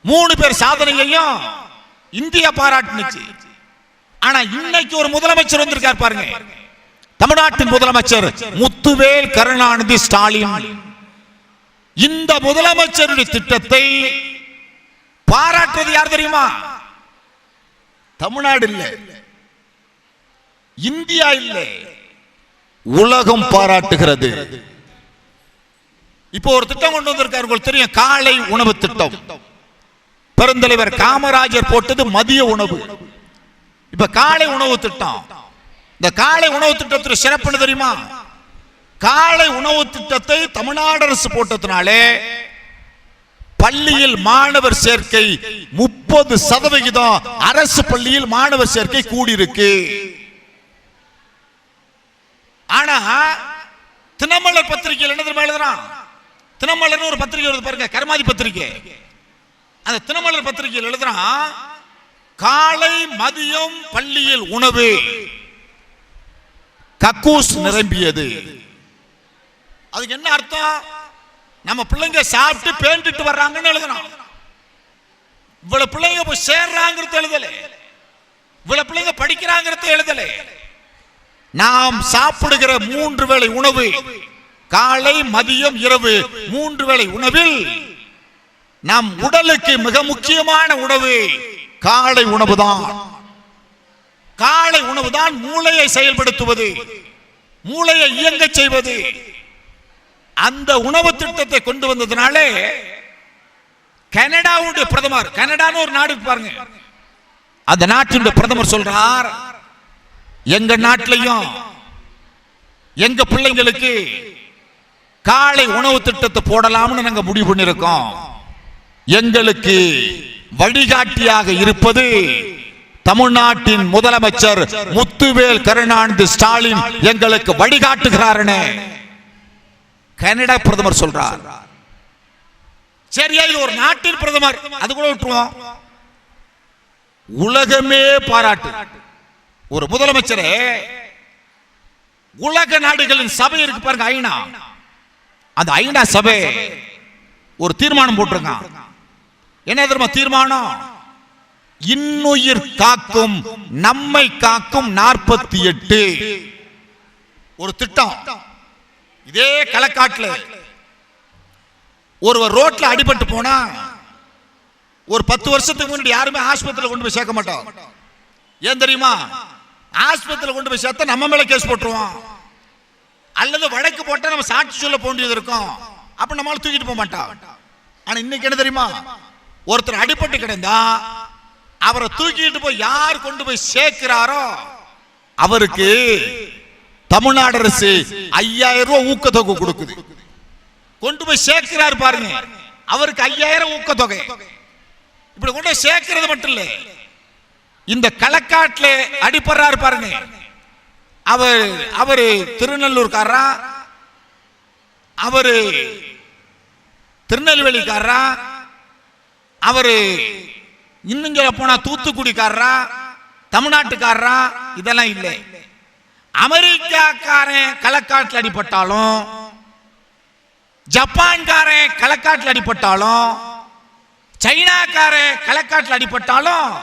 3 பேர் சாதனையையும் இந்தியா பாராட்டுச்சு. ஆனா இன்னைக்கு ஒரு முதலமைச்சர் வந்திருக்கார் பாருங்க, தமிழ்நாட்டின் முதலமைச்சர் முத்துவேல் கருணாநிதி ஸ்டாலின். இந்த முதலமைச்சருடைய திட்டத்தை பாராட்டுறது யார் தெரியுமா? தமிழ்நாடு இல்ல, இந்தியா இல்ல, உலகம் பாராட்டுகிறது. இப்போ ஒரு திட்டம் கொண்டு வந்திருக்காரு, உங்களுக்கு தெரியும், காலை உணவு திட்டம். பெருந்தலைவர் காமராஜர் போட்டது மதிய உணவு. இப்ப காலை உணவு திட்டம். இந்த காலை உணவு திட்டத்தில் சிறப்பு தெரியுமா? காலை உணவு திட்டத்தை தமிழ்நாடு அரசு போட்டதுனாலே பள்ளியில் மாணவர் சேர்க்கை 30% அரசு பள்ளியில் மாணவர் சேர்க்கை கூடியிருக்கு. ஆனா தினமலர் பத்திரிகையில் என்ன தெரியுமா எழுதுறான்? தினமலர் ஒரு பத்திரிகை வருது பாருங்க, கர்மாதி பத்திரிகை. அந்த தினமலர் பத்திரிகையில் எழுதுறான், காலை மதியம் பள்ளியில் உணவு கக்கூஸ் நிரம்பியது. அதுக்கு என்ன அர்த்தம்? நம்ம பிள்ளைங்க சாப்பிட்டு பேண்டிட்டு வர்றாங்கன்னு எழுதணும். இவ்வளவு பிள்ளைங்க போய் சேர்றாங்கிறது எழுதல, இவ்வளவு பிள்ளைங்க படிக்கிறாங்கிறது எழுதல. நாம் சாப்பிடுகிற 3 வேளை உணவு, காலை மதியம் இரவு 3 வேளை உணவில் நம் உடலுக்கு மிக முக்கியமான உணவு காலை உணவுதான். காலை உணவுதான் மூளையை செயல்படுத்துவது, மூளையை இயங்க செய்வது. அந்த உணவு திட்டத்தை கொண்டு வந்ததுனாலே கனடாவுடைய பிரதமர், கனடான்னு ஒரு நாடு பாருங்க, அந்த நாட்டின் பிரதமர் சொல்றார், எங்க நாட்டிலையும் எங்க பிள்ளைங்களுக்கு காலை உணவு திட்டத்தை போடலாம்னு நாங்க முடிவு பண்ணிருக்கோம். எங்களுக்கு வழிகாட்டியாக இருப்பது தமிழ்நாட்டின் முதலமைச்சர் முத்துவேல் கருணாநிதி ஸ்டாலின் எங்களுக்கு வழிகாட்டுகிறார். கனடா பிரதமர் சொல்றார். சரியா, இது ஒரு நாட்டின் பிரதமர், அது கூட விட்டுருவோம். உலகமே பாராட்டு ஒரு முதலமைச்சரே. உலக நாடுகளின் சபை இருக்கு பாருங்க, ஐநா. அந்த ஐநா சபை ஒரு தீர்மானம் போட்டிருக்கான். என்ன தெரியுமா தீர்மானம்? இன்னுயிர் காக்கும் நம்மை காக்கும் 48 ஒரு திட்டம். இதே களக்காட்டுல ஒருவர் ரோட்ல அடிபட்டு போனா ஒரு 10 வருஷத்துக்கு முன்னாடி யாருமே ஆஸ்பத்திரியில் கொண்டு போய் சேர்க்க மாட்டோம். ஏன் தெரியுமா? ஆஸ்பத்திரியில் கொண்டு போய் சேர்த்தா நம்ம மேல கேஸ் போட்டுருவோம், அல்லது வழக்கு போட்டா நம்ம சாட்சி சொல்ல வேண்டியது இருக்கும். அப்ப நம்மளால தூக்கிட்டு போக மாட்டோம். ஆனா இன்னைக்கு என்ன தெரியுமா? ஒருத்தர் அடிபட்டு கிடந்தா அவரை தூக்கிட்டு போய் யார் கொண்டு போய் சேர்க்கிறாரோ அவருக்கு தமிழ்நாடு அரசு 5000 ரூபாய் ஊக்கத்தொகை கொடுக்குது. கொண்டு போய் சேர்க்கிறார் பாருங்க, அவருக்கு 5000 ஊக்கத்தொகை. இப்படி கொண்டு போய் சேர்க்கிறது மட்டும் இல்ல, இந்த களக்காட்டுல அடிபடுறாரு பாருங்க, அவரு திருநெல்லூர்காரா, அவரு திருநெல்வேலிக்காரா, அவரு இன்னும் சொல்ல போனா தூத்துக்குடிக்காரரா, தமிழ்நாட்டுக்காரரா, இதெல்லாம் இல்லை. அமெரிக்காக்காரன் களக்காட்டில் அடிபட்டாலும், ஜப்பான்காரன் களக்காட்டில் அடிபட்டாலும், சைனாக்காரன் களக்காட்டில் அடிபட்டாலும்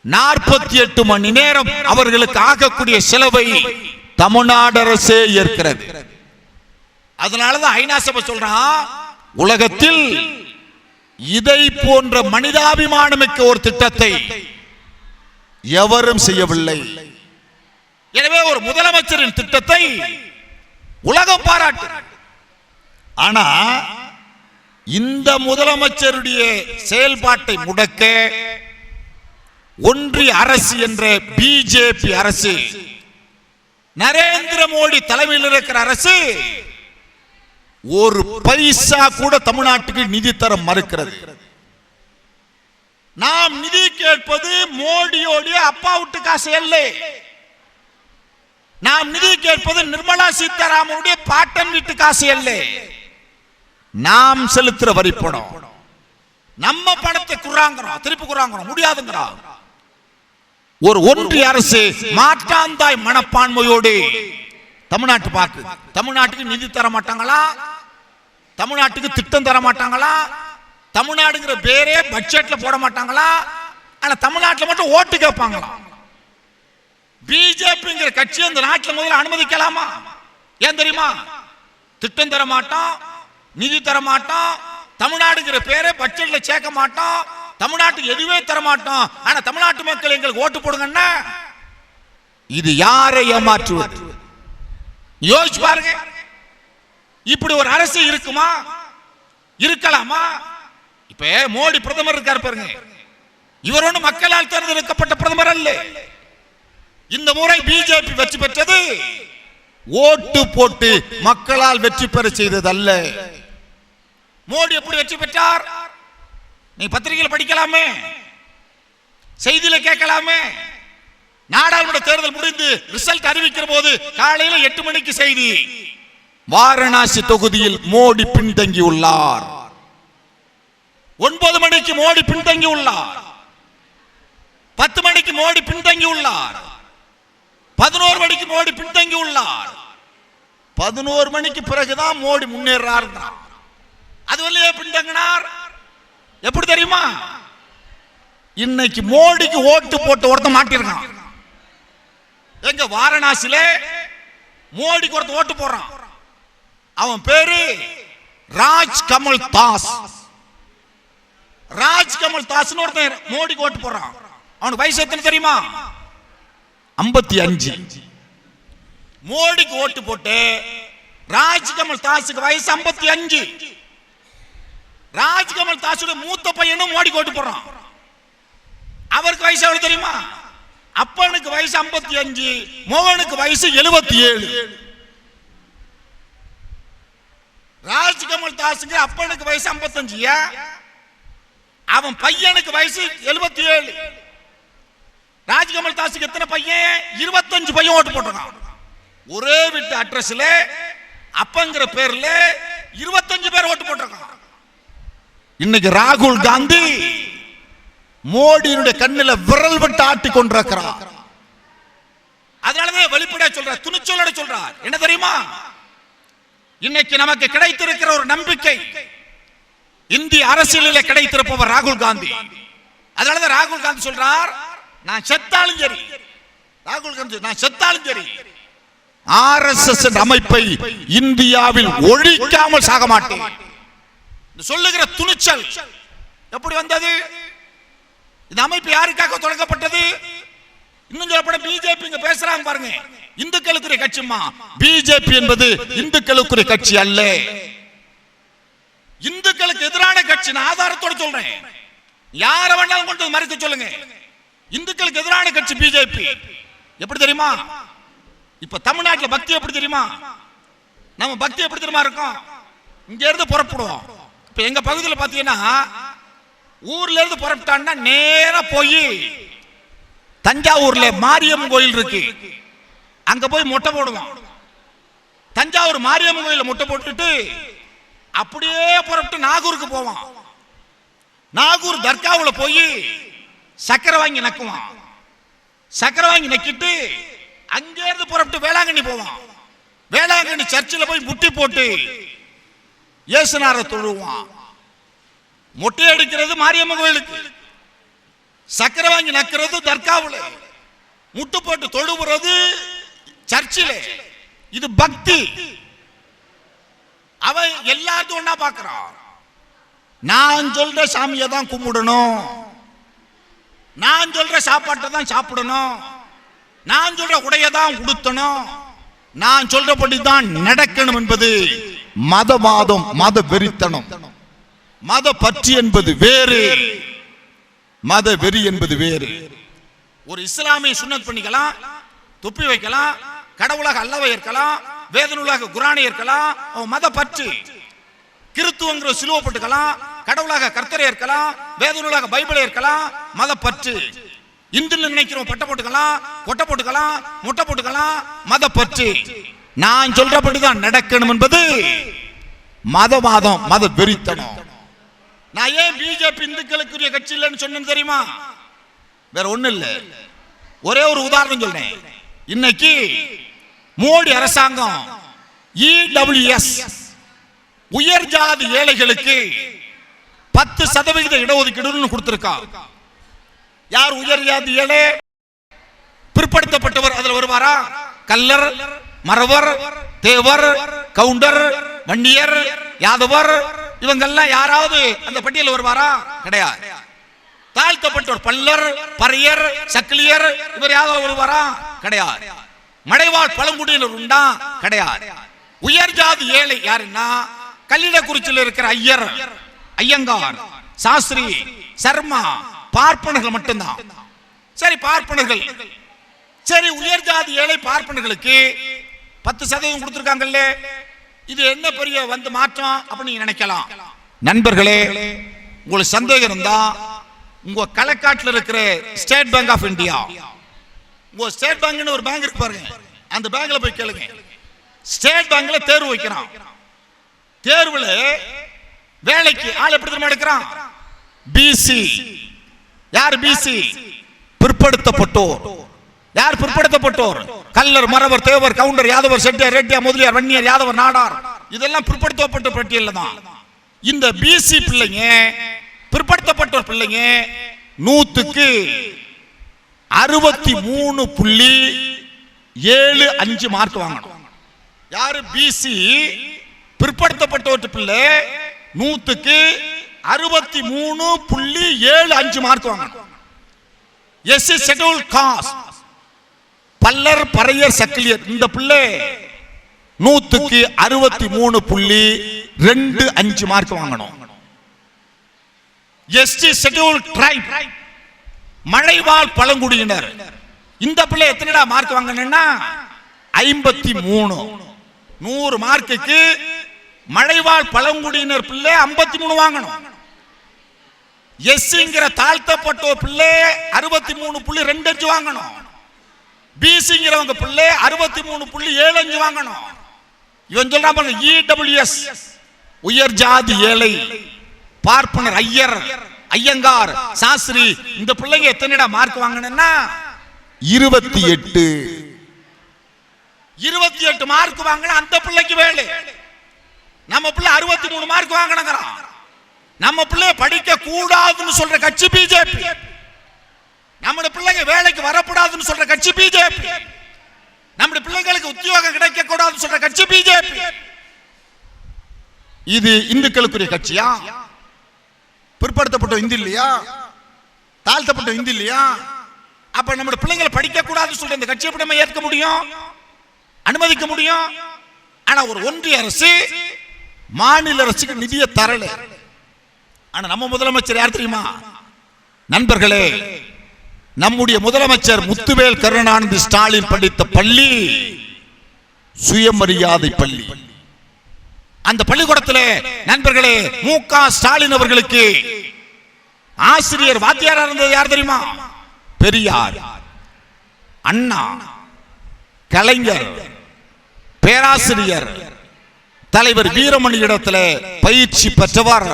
48 மணி நேரம் அவர்களுக்கு ஆகக்கூடிய செலவை தமிழ்நாடு அரசே ஏற்கிறது. அதனாலதான் ஐநா சபை சொல்றான், உலகத்தில் இதை போன்ற மனிதாபிமானமிக்க ஒரு திட்டத்தை எவரும் செய்யவில்லை. எனவே ஒரு முதலமைச்சரின் திட்டத்தை உலகம் பாராட்டு. ஆனா இந்த முதலமைச்சருடைய செயல்பாட்டை முடக்க ஒன்றிய அரசு என்ற பிஜேபி அரசு, நரேந்திர மோடி தலைமையில் இருக்கிற அரசு ஒரு பைசா கூட தமிழ்நாட்டுக்கு நிதி தர மறுக்கிறது. நாம் நிதி கேட்பது மோடியோடைய அப்பா வீட்டு காசு அல்ல. நாம் நிதி கேட்பது நிர்மலா சீதாராமனுடைய பாட்டன் வீட்டு காசு அல்ல. நாம் செலுத்துற வரி பணம், நம்ம பணத்தை குறாங்கிறோம், திருப்பி குறாங்கிறோம், முடியாதுங்கிறோம். ஒரு ஒன்றிய அரசு மாற்றாந்தாய் மனப்பான்மையோடு தமிழ்நாட்டு பார்க்கு, தமிழ்நாட்டுக்கு நிதி தர மாட்டாங்களா, தமிழ்நாட்டுக்கு திட்டம் தர மாட்டாங்களா, தமிழ்நாடுங்கிற பேரே பட்ஜெட்ல போட மாட்டாங்களா, ஆனா தமிழ்நாட்டில் மட்டும் ஓட்டு கேட்பாங்களா? பிஜேபிங்கிற கட்சி அந்த நாட்டில் முதல்ல அனுமதிக்கலாமா? ஏன் தெரியுமா? திட்டம் தர மாட்டோம், நிதி தர மாட்டோம், தமிழ்நாடுங்கிற பேரே பட்ஜெட்ல சேர்க்க மாட்டோம், தமிழ்நாட்டுக்கு எதுவே தர மாட்டோம், ஆனா தமிழ்நாட்டு மக்கள் எங்களுக்கு ஓட்டு போடுங்கன்னா இது யாரை ஏமாற்றுவது? யோசிச்சு பாருங்க. இப்படி ஒரு அரசு இருக்குமா? இருக்கலாமா? இப்ப மோடி பிரதமர் இருக்காரு பாருங்க, இவர் ஒன்றும் மக்களால் தேர்ந்தெடுக்கப்பட்ட பிரதமர் அல்ல. இந்த முறை பிஜேபி வெற்றி பெற்றது ஓட்டு போட்டு மக்களால் வெற்றி பெற செய்தது அல்ல. மோடி எப்படி வெற்றி பெற்றார்? நீ பத்திரிகையில் படிக்கலாமே, செய்தியில கேட்கலாமே. நாடாளுமன்ற தேர்தல் முடிந்து ரிசல்ட் அறிவிக்கிற போது காலையில 8 மணிக்கு செய்தி, வாரணாசி தொகுதியில் மோடி பின்தங்கி உள்ளார். 9 மணிக்கு மோடி பின்தங்கி உள்ளார். 10 மணிக்கு மோடி பின்தங்கி உள்ளார். 11 மணிக்கு மோடி பின்தங்கி உள்ளார். 11 மணிக்கு பிறகுதான் மோடி முன்னேறார். அது வரையிலே பின்தங்கினார். எப்படி தெரியுமா? இன்னைக்கு மோடிக்கு ஓட்டு போட்டு ஒருத்தன் மாட்டிருக்கான். எங்க வாரணாசியில மோடிக்கு ஒருத்தன் ஓட்டு போறான். அவன் பேரு ராஜ் கமல் தாஸ். ராஜ் கமல் தாஸ் ஒருத்தன் மோடிக்கு ஓட்டு போறான். அவனுக்கு வயசு எத்தனை தெரியுமா? 55. மோடிக்கு ஓட்டு போட்டு ராஜ் கமல் தாஸுக்கு வயசு 55. ராஜ் கமல் தாஸுடைய மூத்த பையனும் மோடிக்கு ஓட்டு போறான். அவருக்கு வயசு எவ்வளவு தெரியுமா? அப்பனுக்கு வயசு 55, மோகனுக்கு வயசு 77. ராஜ் கமல் தாஸுக்கு அப்பனுக்கு வயசு 55, அவன் பையனுக்கு வயசு 77. ராஜ் கமல் தாஸுக்கு எத்தனை பையன்? 25 பையன் ஓட்டு போட்டுருக்கான். ஒரே வீட்டு அட்ரஸ்ல அப்பங்கிற பேர்ல 25 பேர் ஓட்டு போட்டிருக்கான். இன்னைக்கு ராகுல் காந்தி மோடியினுடைய கண்ணில் விரல் விட்டு ஆட்டி கொண்டிருக்கிறார். அதனாலதான் வெளிப்படையா சொல்றார், துணிச்சலோட சொல்றார். என்ன தெரியுமா? இன்னைக்கு நமக்கு கிடைத்திருக்கிற ஒரு நம்பிக்கை இந்திய அரசியலில் கிடைத்திருப்பவர் ராகுல் காந்தி. அதனாலதான் ராகுல் காந்தி சொல்றார், நான் செத்தாலும் சரி, ராகுல் காந்தி நான் செத்தாலும் சரி, ஆர்எஸ்எஸ் அமைப்பை இந்தியாவில் ஒழிக்காமல் சாக மாட்டேன் சொல்லுகிற துணிச்சல் எப்படி வந்தது? இந்த அமைப்பு யாருக்காக தொடங்கப்பட்டது? இன்னும் சொல்லப்பட பிஜேபி இங்க பேசுறாங்க பாருங்க, இந்துக்களுக்குரிய கட்சிமா. பிஜேபி என்பது இந்துக்களுக்குரிய கட்சி அல்ல, இந்துக்களுக்கு எதிரான கட்சி. நான் ஆதாரத்தோட சொல்றேன், யார வேணாலும் கொண்டு மறைத்து சொல்லுங்க. இந்துக்களுக்கு எதிரான கட்சி பிஜேபி. எப்படி தெரியுமா? இப்ப தமிழ்நாட்டில் பக்தி எப்படி தெரியுமா? நம்ம பக்தி எப்படி தெரியுமா இருக்கும்? இங்க இருந்து புறப்படுவோம். இப்ப எங்க பகுதியில் பாத்தீங்கன்னா, ஊர்ல இருந்து புறப்பட்டான்னா நேரா போய் தஞ்சாவூர்ல மாரியம்மன் கோயில் இருக்கு, அங்க போய் மொட்டை போடுவோம். தஞ்சாவூர் மாரியம்மன் கோயில மொட்டை போட்டுட்டு அப்படியே புறப்பட்டு நாகூருக்கு போவோம். நாகூர் தர்காவுல போய் சக்கரை வாங்கி நக்குவான். சக்கரை வாங்கி நக்கிட்டு அங்கே இருந்து புறப்பட்டு வேளாங்கண்ணி போவான். வேளாங்கண்ணி சர்ச்சில் போய் முட்டி போட்டு இயேசுநாதரை தொழுவான். மொட்டை அடிக்கிறது மாரியம்மன் கோயிலுக்கு, சக்கரை வாங்கி நக்கிறது தர்காவுல, முட்டு போட்டு தொழுவுறது சர்ச்சில். இது பக்தி. அவன் எல்லாத்தையும் ஒன்னா பார்க்கிறான். நான் சொல்ற சாமியை தான் கும்பிடணும், நான் சொல்ற சாப்பாட்டை தான் சாப்பிடணும், நான் சொல்ற உடைய தான் உடுத்தணும், நான் சொல்றபடி தான் நடக்கணும் என்பது மதவாதம், மத வெறித்தனம். மத பற்று என்பது வேறு, மத வெறி என்பது வேறு. ஒரு இஸ்லாமிய சுன்னத் பண்ணிக்கலாம், தொப்பி வைக்கலாம், கடவுளாக அல்லாஹ்வை ஏற்கலாம், வேதநூலாக குர்ஆனை ஏற்கலாம், அவன் மத பற்று. கிறிஸ்துவங்கிற சிலுவை போட்டுக்கலாம், கடவுளாக கர்த்தரை ஏற்கலாம், வேதநூலாக பைபிளை ஏற்கலாம், மத பற்று. இந்து நினைக்கிறோம், பட்டை போட்டுக்கலாம், கொட்டை போட்டுக்கலாம், முட்டை போட்டுக்கலாம், மத பற்று. நான் சொல்றபடிதான் நடக்கணும் என்பது மதவாதம், மத வெறித்தனம். நான் ஏன் பிஜேபி இந்துக்களுக்குரிய கட்சி இல்லைன்னு சொன்னேன்னு தெரியுமா? வேற ஒண்ணு இல்ல, ஒரே ஒரு உதாரணம் சொல்றேன். இன்னைக்கு மோடி அரசாங்கம் இடபிள்யூஎஸ் உயர் ஜாதி ஏழைகளுக்கு 10% இடஒதுக்கீடு கொடுத்திருக்கா. யார் உயர் ஜாதி ஏழை? பிற்படுத்தப்பட்டவர் அதுல வருவாரா? கல்லர், மறவர், தேவர், கவுண்டர், வண்டியர், யாதவர், இவங்கெல்லாம் யாராவது அந்த பட்டியலில் வருவாரா? கிடையாது. தாழ்த்தப்பட்டவர் பல்லர், பறையர், சக்கிலியர், இவர் யாராவது வருவாரா? கிடையாது. மடைவாழ் பழங்குடியினர் உண்டா? கிடையாது. உயர் ஜாதி ஏழை யாருன்னா கல்லிடக்குறிச்சியில் இருக்கிற ஐயர், ஐயங்கார், சாஸ்திரி, சர்மா, பார்ப்பனர்கள் மட்டும்தான். சரி, பார்ப்பனர்கள் சரி, உயர் ஜாதி ஏழை பார்ப்பனர்களுக்கு 10% கொடுத்திருக்காங்கல்ல, இது என்ன பெரிய வந்து மாற்றம் அப்படின்னு நீங்க நினைக்கலாம். நண்பர்களே, உங்களுக்கு சந்தேகம் இருந்தா உங்க களக்காட்டில் இருக்கிற ஸ்டேட் பேங்க் ஆஃப் இந்தியா, உங்க ஸ்டேட் பேங்க்னு ஒரு பேங்க் இருக்கு பாருங்க, அந்த பேங்க்ல போய் கேளுங்க. ஸ்டேட் பேங்க்ல தேர்வு வைக்கிறான். தேர்வுல வேலைக்கு ஆள் எப்படி தெரியுமா எடுக்கிறான்? பிசி. யார் பிசி? பிற்படுத்தப்பட்டோர். யார் பிற்படுத்தப்பட்டோர்? கல்லர், மறவர், தேவர், கவுண்டர், யாதவர், செட்டியார், ரெட்டியார், முதலியார், வன்னியர், யாதவர், நாடார், இதெல்லாம் பிற்படுத்தப்பட்ட பட்டியல் தான். இந்த பிசி பிள்ளைங்க, பிற்படுத்தப்பட்டோர் பிள்ளைங்க 100க்கு 63.75 மார்க் வாங்கணும். யாரு? பிசி பிற்படுத்தப்பட்டோர் பிள்ளை 100க்கு 63.75 மார்க் வாங்கணும். எஸ்சி ஷெட்யூல் காஸ்ட், பல்லர், பறையர், சக்கிலியர், இந்த பிள்ளை 100க்கு 63.25 மார்க் வாங்கணும். எஸ்டி ஷெட்யூல் ட்ரைப், மலைவாழ் பழங்குடியினர், இந்த பிள்ளை எத்தனைடா மார்க் வாங்கணும்னா 53. 100 மார்க்குக்கு மலைவாழ் பழங்குடியினர் பிள்ளை 53 வாங்கணும். எஸ்சிங்கிற தாழ்த்தப்பட்ட பிள்ளை 63.25 வாங்கணும். பிசிங்கிறவங்க பிள்ளை 63.75 வாங்கணும். இவன் சொல்றாங்க இடபிள்யூஎஸ், உயர் ஜாதி ஏழை, பார்ப்பனர், ஐயர், ஐயங்கார், சாஸ்திரி, இந்த பிள்ளைங்க எத்தனைடா மார்க் வாங்கணும்னா 28. 28 மார்க் வாங்கினா அந்த பிள்ளைக்கு வேலை. நம்ம பிள்ளை 63 மார்க் வாங்கணுங்கிறான். நம்ம பிள்ளை படிக்க கூடாதுன்னு சொல்ற கட்சி பிஜேபி. நம்ம பிள்ளைங்க வேலைக்கு வரக்கூடாதுன்னு சொல்ற கட்சி பிஜேபி. நம்ம பிள்ளைங்களுக்கு உத்தியோகம் கிடைக்க கூடாதுன்னு சொல்ற கட்சி பிஜேபி. இது இந்துக்களுக்குரிய கட்சியா? பிற்படுத்தப்பட்ட இந்து இல்லையா? தாழ்த்தப்பட்ட இந்து இல்லையா? அப்ப நம்ம பிள்ளைங்களை படிக்க கூடாதுன்னு சொல்ற இந்த கட்சியை எப்படி நம்ம ஏற்க முடியும், அனுமதிக்க முடியும்? ஆனா ஒரு ஒன்றிய அரசு மாநில அரசுக்கு நிதியை தரல. ஆனா நம்ம முதலமைச்சர் யார் தெரியுமா நண்பர்களே? நம்முடைய முதலமைச்சர் முத்துவேல் கருணாநிதி ஸ்டாலின் படித்த பள்ளி சுயமரியாதை பள்ளி. அந்த பள்ளிக்கூடத்தில் நண்பர்களே மு.க. ஸ்டாலின் அவர்களுக்கு ஆசிரியர் வாத்தியாரா இருந்தது யார் தெரியுமா? பெரியார், அண்ணா, கலைஞர், பேராசிரியர், தலைவர் வீரமணி இடத்துல பயிற்சி பெற்றவர்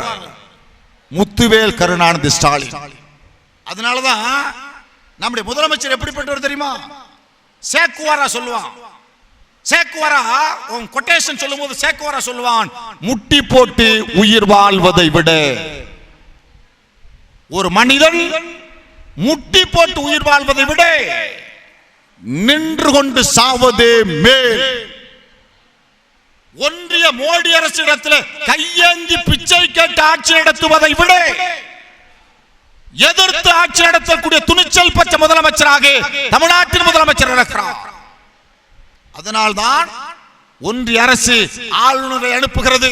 முத்துவேல் கருணாநிதி ஸ்டாலின். அதனாலதான் நம்முடைய முதலமைச்சர் எப்படிப்பட்டவர் தெரியுமா? சேக்குவாரா சொல்லுவான். சேக்குவாரா கொட்டேஷன் சொல்லும்போது சேக்குவாரா சொல்லுவான், முட்டி போட்டு உயிர் வாழ்வதை விட ஒரு மனிதன் முட்டி போட்டு உயிர் வாழ்வதை விட நின்று கொண்டு சாவதே மேல். ஒன்றிய மோடி அரசிடத்தில் கையேந்தி பிச்சை கேட்டு ஆட்சி நடத்துவதை விட எதிர்த்து ஆட்சி நடத்தக்கூடிய துணிச்சல் பெற்ற முதலமைச்சராக தமிழ்நாட்டின் முதலமைச்சர் இருக்கிறார். அதனால்தான் ஒன்றிய அரசு ஆளுநரை அனுப்புகிறது.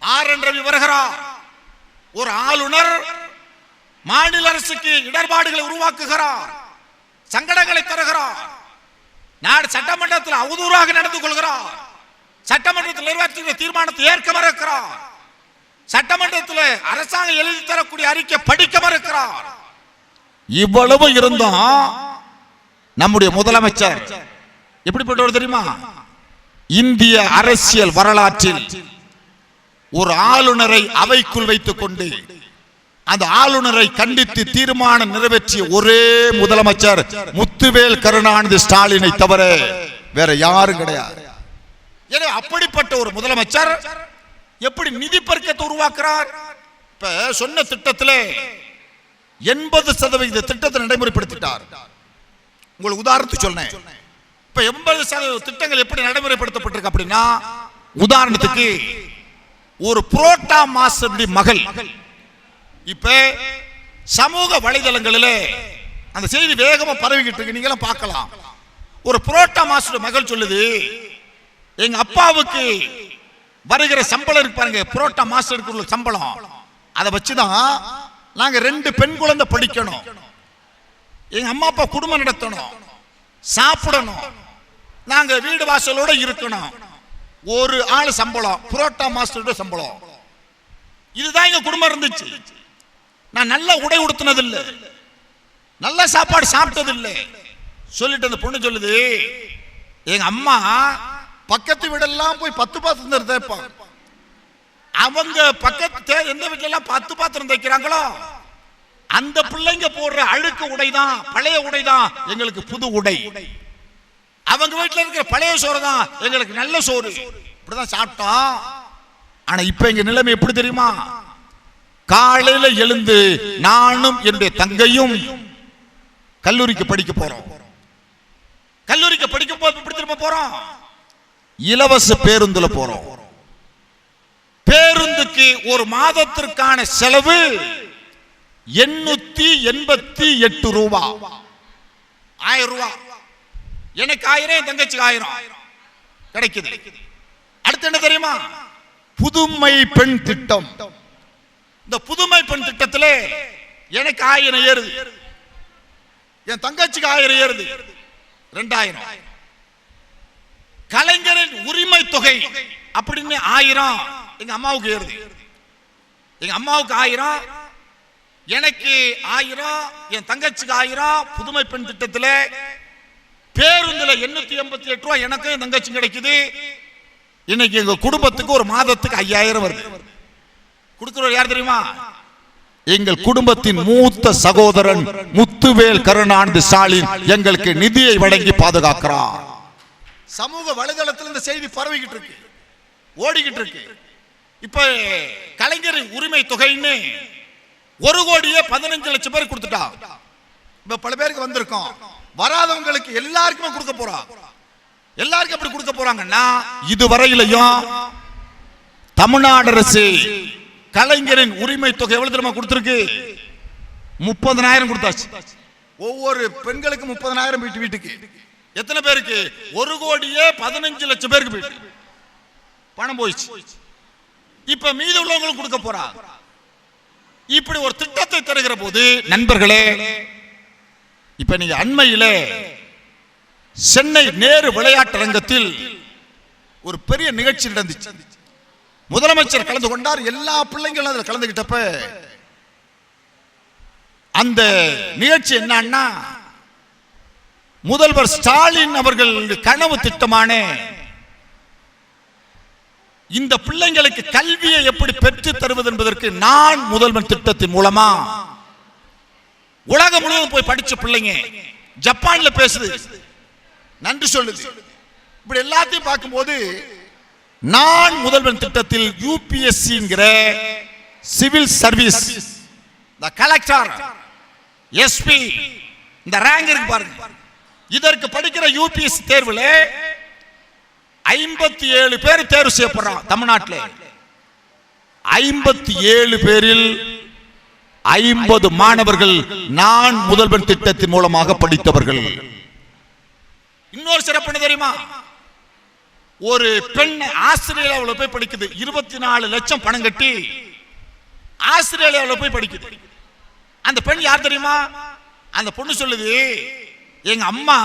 ஆர்.என். ரவி வருகிறார். ஒரு ஆளுநர் மாநில அரசுக்கு இடர்பாடுகளை உருவாக்குகிறார், சங்கடங்களை தருகிறார். நாடு சட்டமன்றத்தில் அவதூறாக நடந்து கொள்கிறார். சட்டமன்றத்தில் நிறைவேற்றிய தீர்மானத்தை ஏற்க மறுக்கிறார். சட்டமன்றத்தில் அரசாங்கம் எழுதி தரக்கூடிய அறிக்கை படிக்க மறுக்கிறார். இவ்வளவு இருந்தும் நம்முடைய முதலமைச்சர் எப்படிப்பட்டவர் தெரியுமா? இந்திய அரசியல் வரலாற்றில் ஒரு ஆளுநரை அவைக்குள் வைத்துக் கொண்டு அந்த ஆளுநரை கண்டித்து தீர்மானம் நிறைவேற்றிய ஒரே முதலமைச்சர் முத்துவேல் கருணாநிதி ஸ்டாலினை தவிர வேற யாரும் கிடையாது. எனவே அப்படிப்பட்ட ஒரு முதலமைச்சர் எப்படி நிதி பெருக்கத்தை உருவாக்குறார்? இப்ப சொன்ன திட்டத்தில் 80% திட்டத்தை நடைமுறைப்படுத்திட்டார். உங்களுக்கு உதாரணத்துக்கு சொன்னேன். இப்ப 80% திட்டங்கள் எப்படி நடைமுறைப்படுத்தப்பட்டிருக்கு அப்படின்னா, உதாரணத்துக்கு ஒரு புரோட்டா மாஸ்டருடைய மகள் இப்ப சமூக வலைதளங்களில் அந்த செய்தி வேகமா பரவிக்கிட்டு இருக்கு, நீங்க எல்லாம் பார்க்கலாம். ஒரு புரோட்டா மாஸ்டர் மகள் சொல்லுது, எங்க அப்பாவுக்கு வருகிற சம்பளம் இருக்கு பாருங்க, புரோட்டா மாஸ்டருக்கு உள்ள சம்பளம், அதை வச்சுதான் நாங்க 2 பெண் குழந்தை படிக்கணும், எங்க அம்மா அப்பா குடும்பம் நடத்தணும், சாப்பிடணும், நாங்க வீடு வாசலோட இருக்கணும். ஒரு ஆள் சம்பளம், புரோட்டா மாஸ்டரோட சம்பளம் இதுதான் எங்க குடும்பம் இருந்துச்சு. நான் நல்ல உடை உடுத்தினது இல்லை, நல்ல சாப்பாடு சாப்பிட்டது இல்லை. சொல்லிட்டு அந்த பொண்ணு சொல்லுது, எங்க அம்மா பக்கத்து வீடெல்லாம் போய் 10 பாத்திரம் தேய்ப்பாங்க. அவங்க பக்கத்து எந்த வீட்டுல எல்லாம் 10 பாத்திரம் தைக்கிறாங்களோ அந்த பிள்ளைங்க போடுற அழுக்கு உடைதான், பழைய உடைதான் எங்களுக்கு புது உடை. அவங்க வீட்டுல இருக்கிற பழைய சோறு தான் எங்களுக்கு நல்ல சோறு. இப்படிதான் சாப்பிட்டோம். ஆனா இப்ப எங்க நிலைமை எப்படி தெரியுமா? காலையில எழுந்து நானும் என்னுடைய தங்கையும் கல்லூரிக்கு படிக்க போறோம். கல்லூரிக்கு படிக்க போது எப்படி திரும்ப போறோம்? இலவச பேருந்துல போறோம். பேருந்துக்கு ஒரு மாதத்திற்கான செலவு 888 ரூபாய். 1000 ரூபாய். எனக்கு 1000, என் தங்கச்சிக்கு 1000 கிடைக்குது. அடுத்து என்ன தெரியுமா? புதுமை பெண் திட்டம். இந்த புதுமை பெண் திட்டத்துல எனக்கு 1000 ஏறுது, என் தங்கச்சிக்கு 1000 ஏறுது, 2000. கலைஞரின் உரிமை தொகை அப்படின்னு 1000 எங்க அம்மாவுக்கு ஏறுது. எங்க அம்மாவுக்கு 1000, எனக்கு 1000, என் தங்கச்சிக்கு 1000. புதுமை பெண் திட்டத்துல பேருந்துல 888 ரூபாய் எனக்கு என் தங்கச்சி கிடைக்குது. இன்னைக்கு எங்க குடும்பத்துக்கு ஒரு மாதத்துக்கு 5000 வருது. கொடுக்கிறவர் யார் தெரியுமா? எங்கள் குடும்பத்தின் மூத்த சகோதரன் முத்துவேல் கருணாநிதி ஸ்டாலின் எங்களுக்கு நிதியை வழங்கி பாதுகாக்கிறார். சமூக வலைதளத்தில் இந்த செய்தி பரவிக்கிட்டு இருக்கு, ஓடிக்கிட்டு இருக்கு. இப்ப கலைஞரின் உரிமை தொகைன்னு 1,15 லட்சம் பேர் கொடுத்துட்டா. இப்ப பல பேருக்கு வந்திருக்கோம், வராதவங்களுக்கு எல்லாருக்குமே கொடுக்க போறா. எல்லாருக்கும் எப்படி கொடுக்க போறாங்கன்னா, இதுவரையிலையும் தமிழ்நாடு அரசு கலைஞரின் உரிமை தொகை எவ்வளவு தெரியுமா கொடுத்திருக்கு? 30,000 கொடுத்தாச்சு. ஒவ்வொரு பெண்களுக்கு 30,000 வீட்டுக்கு. எத்தனை பேருக்கு? 1,15 லட்சம் பேருக்கு போயிட்டு பணம் போயிடுச்சு. இப்ப மீதி உள்ளவங்களுக்கு கொடுக்க போறா. இப்படி ஒரு திட்டத்தை தருகிற போது நண்பர்களே, இப்ப நீங்க அண்மையில சென்னை நேரு விளையாட்டரங்கத்தில் ஒரு பெரிய நிகழ்ச்சி நடந்துச்சு. முதலமைச்சர் கலந்து கொண்டார். எல்லா பிள்ளைங்களும் அதில் கலந்துகிட்டப்ப அந்த நிகழ்ச்சி என்னன்னா, முதல்வர் ஸ்டாலின் அவர்கள் கனவு திட்டமான இந்த பிள்ளைங்களுக்கு கல்வியை எப்படி பெற்று தருவது என்பதற்கு நான் முதல்வர் திட்டத்தின் மூலமா உலகம் முழுவதும் போய் படிச்ச பிள்ளைங்க ஜப்பான்ல பேசுது, நன்றி சொல்லுது. இப்படி எல்லாத்தையும் பார்க்கும்போது நான் முதல்வர் திட்டத்தில் யூபிஎஸ்சிங்கிற சிவில் சர்வீஸ், இந்த கலெக்டர், எஸ்பி, இந்த ரேங்க் இருக்கு பாருங்க. இதற்கு படிக்கிற யூபிஎஸ்சி தேர்வுல 57 பேர் தேர்வு செய்யப்படுறான் தமிழ்நாட்டில். 57 பேரில் 50 மாணவர்கள் நான் முதல்வர் திட்டத்தின் மூலமாக படித்தவர்கள். இன்னொரு சிறப்பு என்ன தெரியுமா? ஒரு பெண் ஆஸ்திரேலியாவில் போய் படிக்குது. 24 லட்சம் பணம் கட்டி ஆஸ்திரேலியாவில் போய் படிக்குது. அந்த பெண் யார் தெரியுமா? அந்த பொண்ணு சொல்லுது, எங்க அம்மா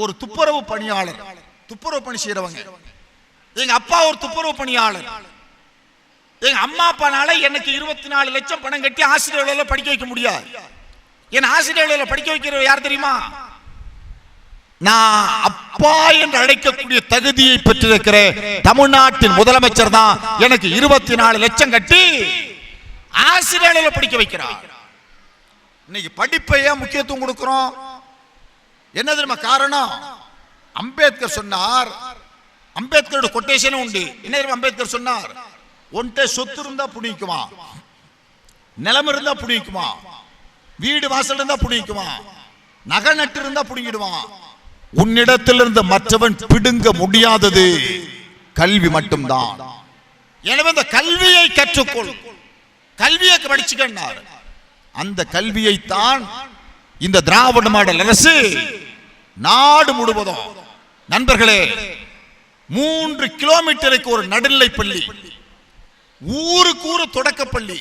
ஒரு துப்புரவு பணியாளர், துப்புரவு பணி செய்யறவங்க. எங்க அப்பா ஒரு துப்புரவு பணியாளர். எங்க அம்மா அப்பானால எனக்கு 24 லட்சம் பணம் கட்டி ஆஸ்திரேலியாவில் படிக்க வைக்க முடியாது. என் ஆஸ்திரேலியாவில் படிக்க வைக்கிற யார் தெரியுமா? நான் அப்பா என்று அழைக்கக்கூடிய தகுதியை பெற்றிருக்கிற தமிழ்நாட்டின் முதலமைச்சர் தான் எனக்கு 24 லட்சம் கட்டி ஆஸ்திரேலியாவில் படிக்க வைக்கிறார். இன்னைக்கு படிப்பையா முக்கியத்துவம் கொடுக்கிறோம். என்ன தெரியுமா காரணம்? அம்பேத்கர் சொன்னார். அம்பேத்கரோட கொட்டேஷன் உண்டு. என்ன தெரியுமா அம்பேத்கர் சொன்னார்? ஒன்றை சொத்து இருந்தா புடிக்குமா, நிலம் இருந்தா புடிக்குமா, வீடு வாசல் இருந்தா புடிக்குமா, நகை நட்டு இருந்தா புடிங்கிடுவான். உன்னிடத்திலிருந்து மற்றவன் பிடுங்க முடியாதது கல்வி மட்டும்தான். எனவே இந்த கல்வியை கற்றுக்கொள், கல்வியை படிச்சுக்கிறார். அந்த கல்வியை தான் இந்த திராவிட மாடல் அரசு நாடு முழுவதும், நண்பர்களே, 3 கிலோமீட்டருக்கு ஒரு நடுநிலை பள்ளி, ஊருக்கு ஊரு தொடக்கப்பள்ளி,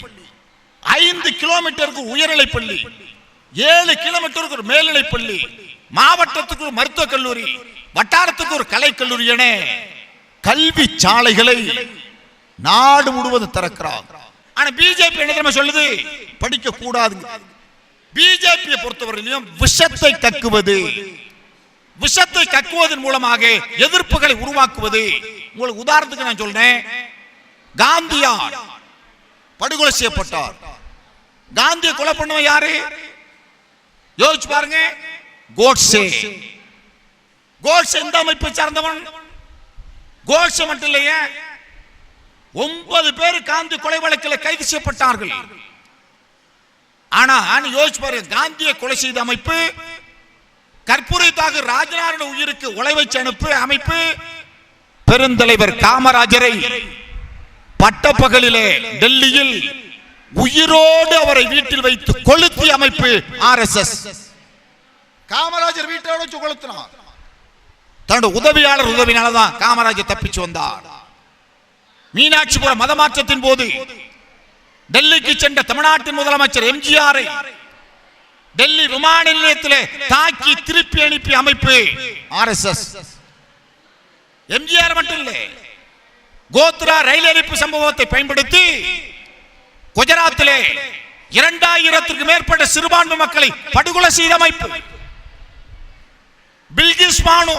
5 கிலோமீட்டருக்கு உயர்நிலை பள்ளி, 7 கிலோமீட்டருக்கு ஒரு மேல்நிலை பள்ளி, மாவட்டத்துக்கு ஒரு மருத்துவக் கல்லூரி, வட்டாரத்துக்கு ஒரு கலை கல்லூரி என கல்வி சாலைகளை நாடு முழுவதும் திறக்கிறார். ஆனா பிஜேபி என்ன தெரியுமா சொல்லுது? படிக்க கூடாது. பிஜேபியை பொறுத்தவரையிலும் விஷத்தை கக்குவது, விஷத்தை கக்குவதன் மூலமாக எதிர்ப்புகளை உருவாக்குவது. உங்களுக்கு உதாரணத்துக்கு நான் சொல்றேன், காந்தியார் படுகொலை செய்யப்பட்டார். காந்தியை கொலை பண்ணவன் யாரு? யோசிச்சு பாருங்க. கோட்சே. கோட்சே எந்த அமைப்பை சார்ந்தவன்? கோட்சே மட்டும் இல்லையே, 9 பேர் காந்தி கொலை வழக்கில் கைது செய்யப்பட்டார்கள். ஆனா யோசிச்சு பாருங்க, காந்தியை கொலை செய்த அமைப்பு, கற்பூரித்தாக ராஜநாராயண உயிருக்கு உலை வச்சு அனுப்பு அமைப்பு, பெருந்தலைவர் காமராஜரை பட்டப்பகலிலே டெல்லியில் உயிரோடு அவரை வீட்டில் வைத்து கொளுத்திய அமைப்பு RSS. காமராஜர் வீட்டோட வச்சு கொளுத்தினார். தன்னுடைய உதவியாளர் உதவினால்தான் காமராஜர் தப்பிச்சு வந்தார். மீனாட்சிபுரம் மதமாற்றத்தின் போது டெல்லிக்கு சென்ற தமிழ்நாட்டின் முதலமைச்சர் எம்ஜிஆரை டெல்லி விமான நிலையத்திலே தாக்கி திருப்பி அனுப்பிய அமைப்பு RSS. எம்ஜிஆர் மட்டும் இல்லை, கோத்ரா ரயில் எரிப்பு சம்பவத்தை பயன்படுத்தி குஜராத்திலே 2000க்கும் மேற்பட்ட சிறுபான்மை மக்களை படுகொலை செய்த அமைப்பு. பில்கிஸ் பானு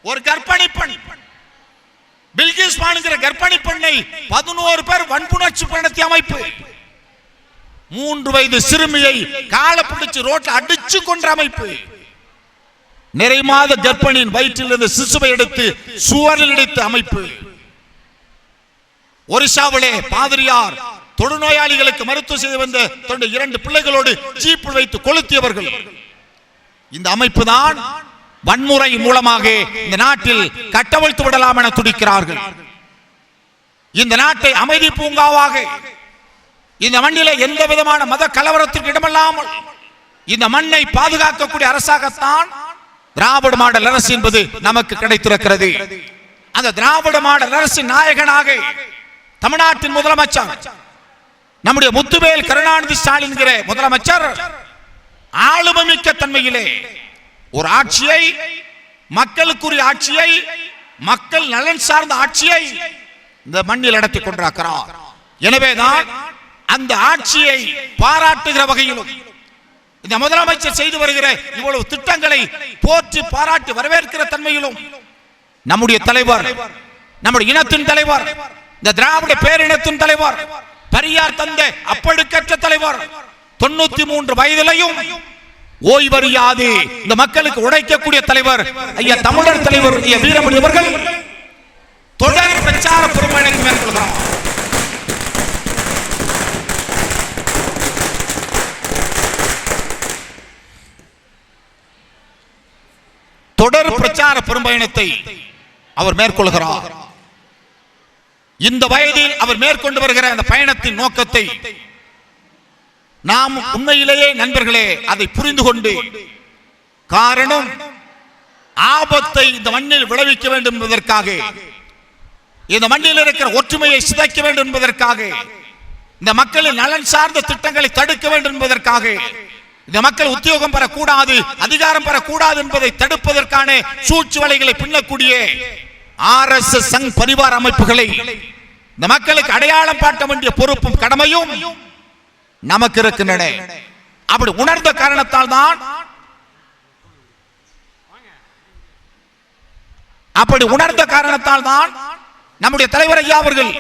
ஒரு கர்ப்பிணி பெண், பில்கிஸ் பானுங்கிற கர்ப்பிணி பெண்ணை 11 பேர் வன்புணர்ச்சி நடத்திய அமைப்பு. 3 வயது சிறுமியை காலை பிடிச்சு ரோட்ல அடிச்சு கொன்ற அமைப்பு. நிறை மாத கர்ப்பிணியின் வயிற்றில் இருந்து சிசுவை எடுத்து சுவரில் இடித்த அமைப்பு. ஒரிசாவிலே பாதிரியார் தொழுநோயாளிகளுக்கு மருத்துவம் செய்து வந்த தன்னுடைய 2 பிள்ளைகளோடு ஜீப்பில் வைத்து கொளுத்தியவர்கள். இந்த அமைப்பு தான் வன்முறை மூலமாக இந்த நாட்டில் கட்டவிழ்த்து விடலாம் என துடிக்கிறார்கள். இந்த நாட்டை அமைதி பூங்காவாக, இந்த மண்ணிலே எந்த விதமான மத கலவரத்திற்கு இடமில்லாமல் இந்த மண்ணை பாதுகாக்கக்கூடிய அரசாகத்தான் திராவிட மாடல் அரசு என்பது நமக்கு கிடைத்திருக்கிறது. அந்த திராவிட மாடல் அரசின் நாயகனாக தமிழ்நாட்டின் முதலமைச்சர் நம்முடைய முத்துவேல் கருணாநிதி ஸ்டாலின் முதலமைச்சர் ஆளுமை மிக்க தன்மையிலே ஒரு ஆட்சியை, மக்களுக்குரிய ஆட்சியை, மக்கள் நலன் சார்ந்த ஆட்சியை இந்த மண்ணில் நடத்தி கொண்டிருக்கிறார். எனவேதான் அந்த ஆட்சியை பாராட்டுகிற வகையிலும் இந்த முதலமைச்சர் செய்து வருகிற இவ்வளவு திட்டங்களை போற்றி பாராட்டி வரவேற்கிற தன்மையிலும் நம்முடைய தலைவர், நம்முடைய இனத்தின் தலைவர், இந்த திராவிட பேரினத்தின் தலைவர், பெரியார் தந்த அப்பழுக்கற்ற தலைவர், 93 வயதிலையும் ஓய்வறியாது இந்த மக்களுக்கு உழைக்கக்கூடிய தலைவர் ஐயா தமிழர் தலைவர் வீரமணி அவர்கள் தொடர் பிரச்சார பெருமழை மேற்கொள்கிறார். தொடர் பிரச்சார பெரும்பயணத்தை அவர் மேற்கொள்கிறார். இந்த வயதில் அவர் மேற்கொண்டு வருகிற அந்த பயணத்தின் நோக்கத்தை நாம் உண்மையிலேயே நண்பர்களே அதை புரிந்து கொண்டு, காரணம் ஆபத்தை இந்த மண்ணில் விளைவிக்க வேண்டும் என்பதற்காக, இந்த மண்ணில் இருக்கிற ஒற்றுமையை சிதைக்க வேண்டும் என்பதற்காக, இந்த மக்களின் நலன் சார்ந்த திட்டங்களை தடுக்க வேண்டும் என்பதற்காக, இந்த மக்கள் உத்தியோகம் பெறக்கூடாது, அதிகாரம் பெறக்கூடாது என்பதை தடுப்பதற்கான சூழ்ச்சி வலைகளை பின்னக்கூடிய RSS சங் பரிவார அமைப்புகளை இந்த மக்களுக்கு அடையாளம் காட்ட வேண்டிய பொறுப்பும் கடமையும் நமக்கு இருக்கின்றன. அப்படி உணர்ந்த காரணத்தால் தான் நம்முடைய தலைவர் ஐயா அவர்கள்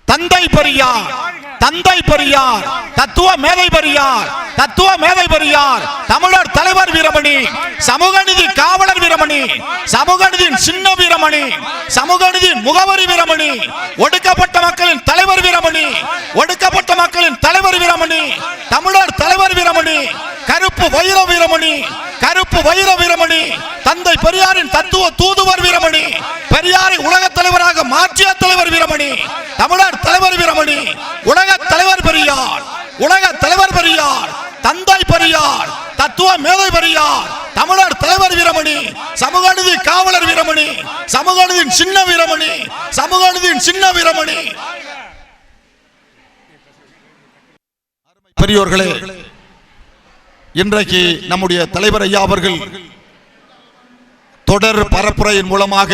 தந்தை பெரியார், தந்தை பெரியார், தத்துவ மேதை பெரியார், தத்துவ மேதை பெரியார், தமிழர் தலைவர் வீரமணி, சமூக நீதி காவலர் வீரமணி, சமூக நீதியின் சின்ன வீரமணி, சமூக நீதியின் முகவரி வீரமணி, ஒடுக்கப்பட்ட மக்களின் தலைவர் வீரமணி, ஒடுக்கப்பட்ட மக்களின் தலைவர் வீரமணி, தமிழர் தலைவர் வீரமணி, கருப்பு வைர வீரமணி, கருப்பு வைர வீரமணி, தந்தை பெரியாரின் தத்துவ தூதுவர் வீரமணி, பெரியாரை உலக தலைவராக மாற்றிய தலைவர் வீரமணி, தமிழர் தலைவர் வீரமணி, உலக தலைவர் பெரியார், உலக தலைவர் பெரியார், தந்தை பெரியார், தத்துவ மேதை பெரியார், தமிழர் தலைவர் வீரமணி, சமூக நீதி காவலர் வீரமணி, சமூக நீதியின் சின்ன வீரமணி, சமூக நீதியின் சின்ன வீரமணி. பெரியோர்களே, இன்றைக்கு நம்முடைய தலைவர் ஐயா அவர்கள் தொடர் பரப்புரையின் மூலமாக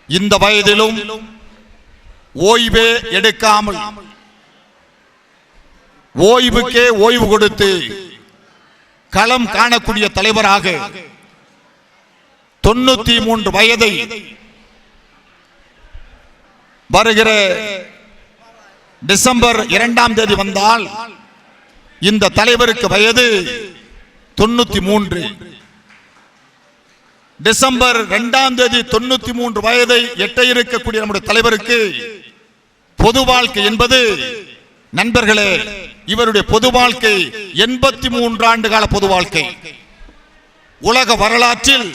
இந்த வயதிலும் ஓய்வே எடுக்காமல் ஓய்வுக்கே ஓய்வு கொடுத்து களம் காணக்கூடிய தலைவராக 93 வயதை வருகிற டிசம்பர் 2ஆம் தேதி வந்தால் இந்த தலைவருக்கு வயது 93. டிசம்பர் 2ஆம் தேதி 93 வயதை எட்ட இருக்கக்கூடிய நம்முடைய தலைவருக்கு பொது வாழ்க்கை என்பது, நண்பர்களே, இவருடைய பொது வாழ்க்கை 83 ஆண்டு கால பொது வாழ்க்கை. உலக வரலாற்றில்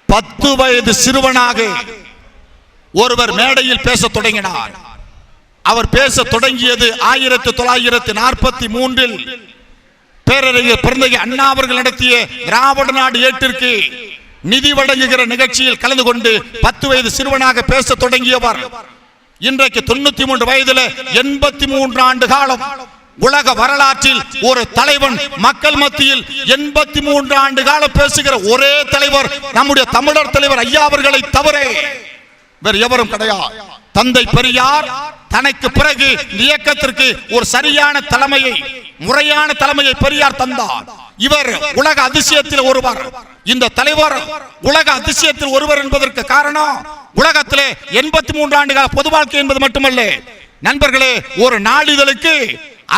10 வயது சிறுவனாக ஒருவர் மேடையில் பேச தொடங்கினார். அவர் பேச தொடங்கியது 1943 பேரறிஞர் பெருந்தகை அண்ணா அவர்கள் நடத்திய திராவிட நாடு ஏட்டிற்கு நிதி வழங்குகிற நிகழ்ச்சியில் கலந்து கொண்டு 10 வயது சிறுவனாக பேச தொடங்கியவர் இன்றைக்கு 93 வயதில் 83 ஆண்டு காலம் உலக வரலாற்றில் ஒரு தலைவன் மக்கள் மத்தியில் 83 ஆண்டு காலம் பேசுகிற ஒரே தலைவர் நம்முடைய தமிழர் தலைவர் ஐயா அவர்களை தவிர வேறு எவரும் கிடையாது. தந்தை பெரியார் தனக்கு பிறகு இயக்கத்திற்கு ஒரு சரியான தலைமையை, முறையான தலைமையை பெரியார் தந்தார். இவர் உலக அதிசயத்தில் ஒருவர். இந்த தலைவர் உலக அதிசயத்தில் ஒருவர் என்பதற்கு காரணம் உலகத்திலே 83 ஆண்டு கால பொது வாழ்க்கை என்பது மட்டுமல்ல நண்பர்களே, ஒரு நாளிதழுக்கு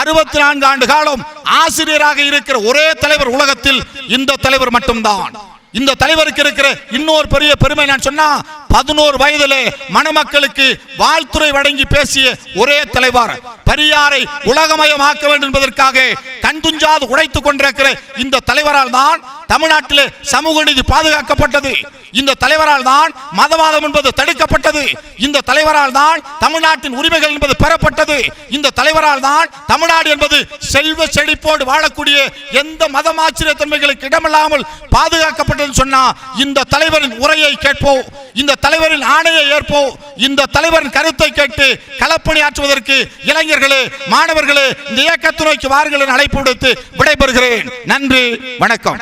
64 ஆண்டு காலம் ஆசிரியராக இருக்கிற ஒரே தலைவர் உலகத்தில் இந்த தலைவர் மட்டும்தான். இந்த தலைவருக்கு இருக்கிற இன்னொரு பெரிய பெருமை நான் சொன்னா, 11 வயதிலே மணமக்களுக்கு வாழ்த்துரை வழங்கி பேசிய ஒரே தலைவர். பெரியாரை உலகமயமாக்க வேண்டும் என்பதற்காக கண்துஞ்சாது உழைத்துக் கொண்டிருக்கிற இந்த தலைவரால் தான் தமிழ்நாட்டிலே சமூக நீதி பாதுகாக்கப்பட்டது. இந்த தலைவரால் தான் மதவாதம் என்பது தடுக்கப்பட்டது. இந்த தலைவரால் தான் தமிழ்நாட்டின் உரிமைகள் என்பது பெறப்பட்டது. இந்த தலைவரால் தான் தமிழ்நாடு என்பது செல்வ செழிப்போடு வாழக்கூடிய எந்த மதமாச்சரிய தன்மைகளுக்கு இடமில்லாமல் பாதுகாக்கப்பட்டது சொன்னா, இந்த தலைவரின் உரையை கேட்போம், இந்த தலைவரின் ஆணையை ஏற்போம், இந்த தலைவரின் கருத்தை கேட்டு களப்பணி ஆற்றுவதற்கு இளைஞர்களே, மாணவர்களே, இந்த இயக்கத்துறைக்கு வாருங்கள் என அழைப்பு விடுத்து விடைபெறுகிறேன். நன்றி, வணக்கம்.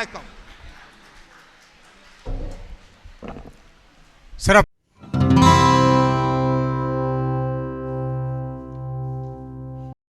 சிறப்பு.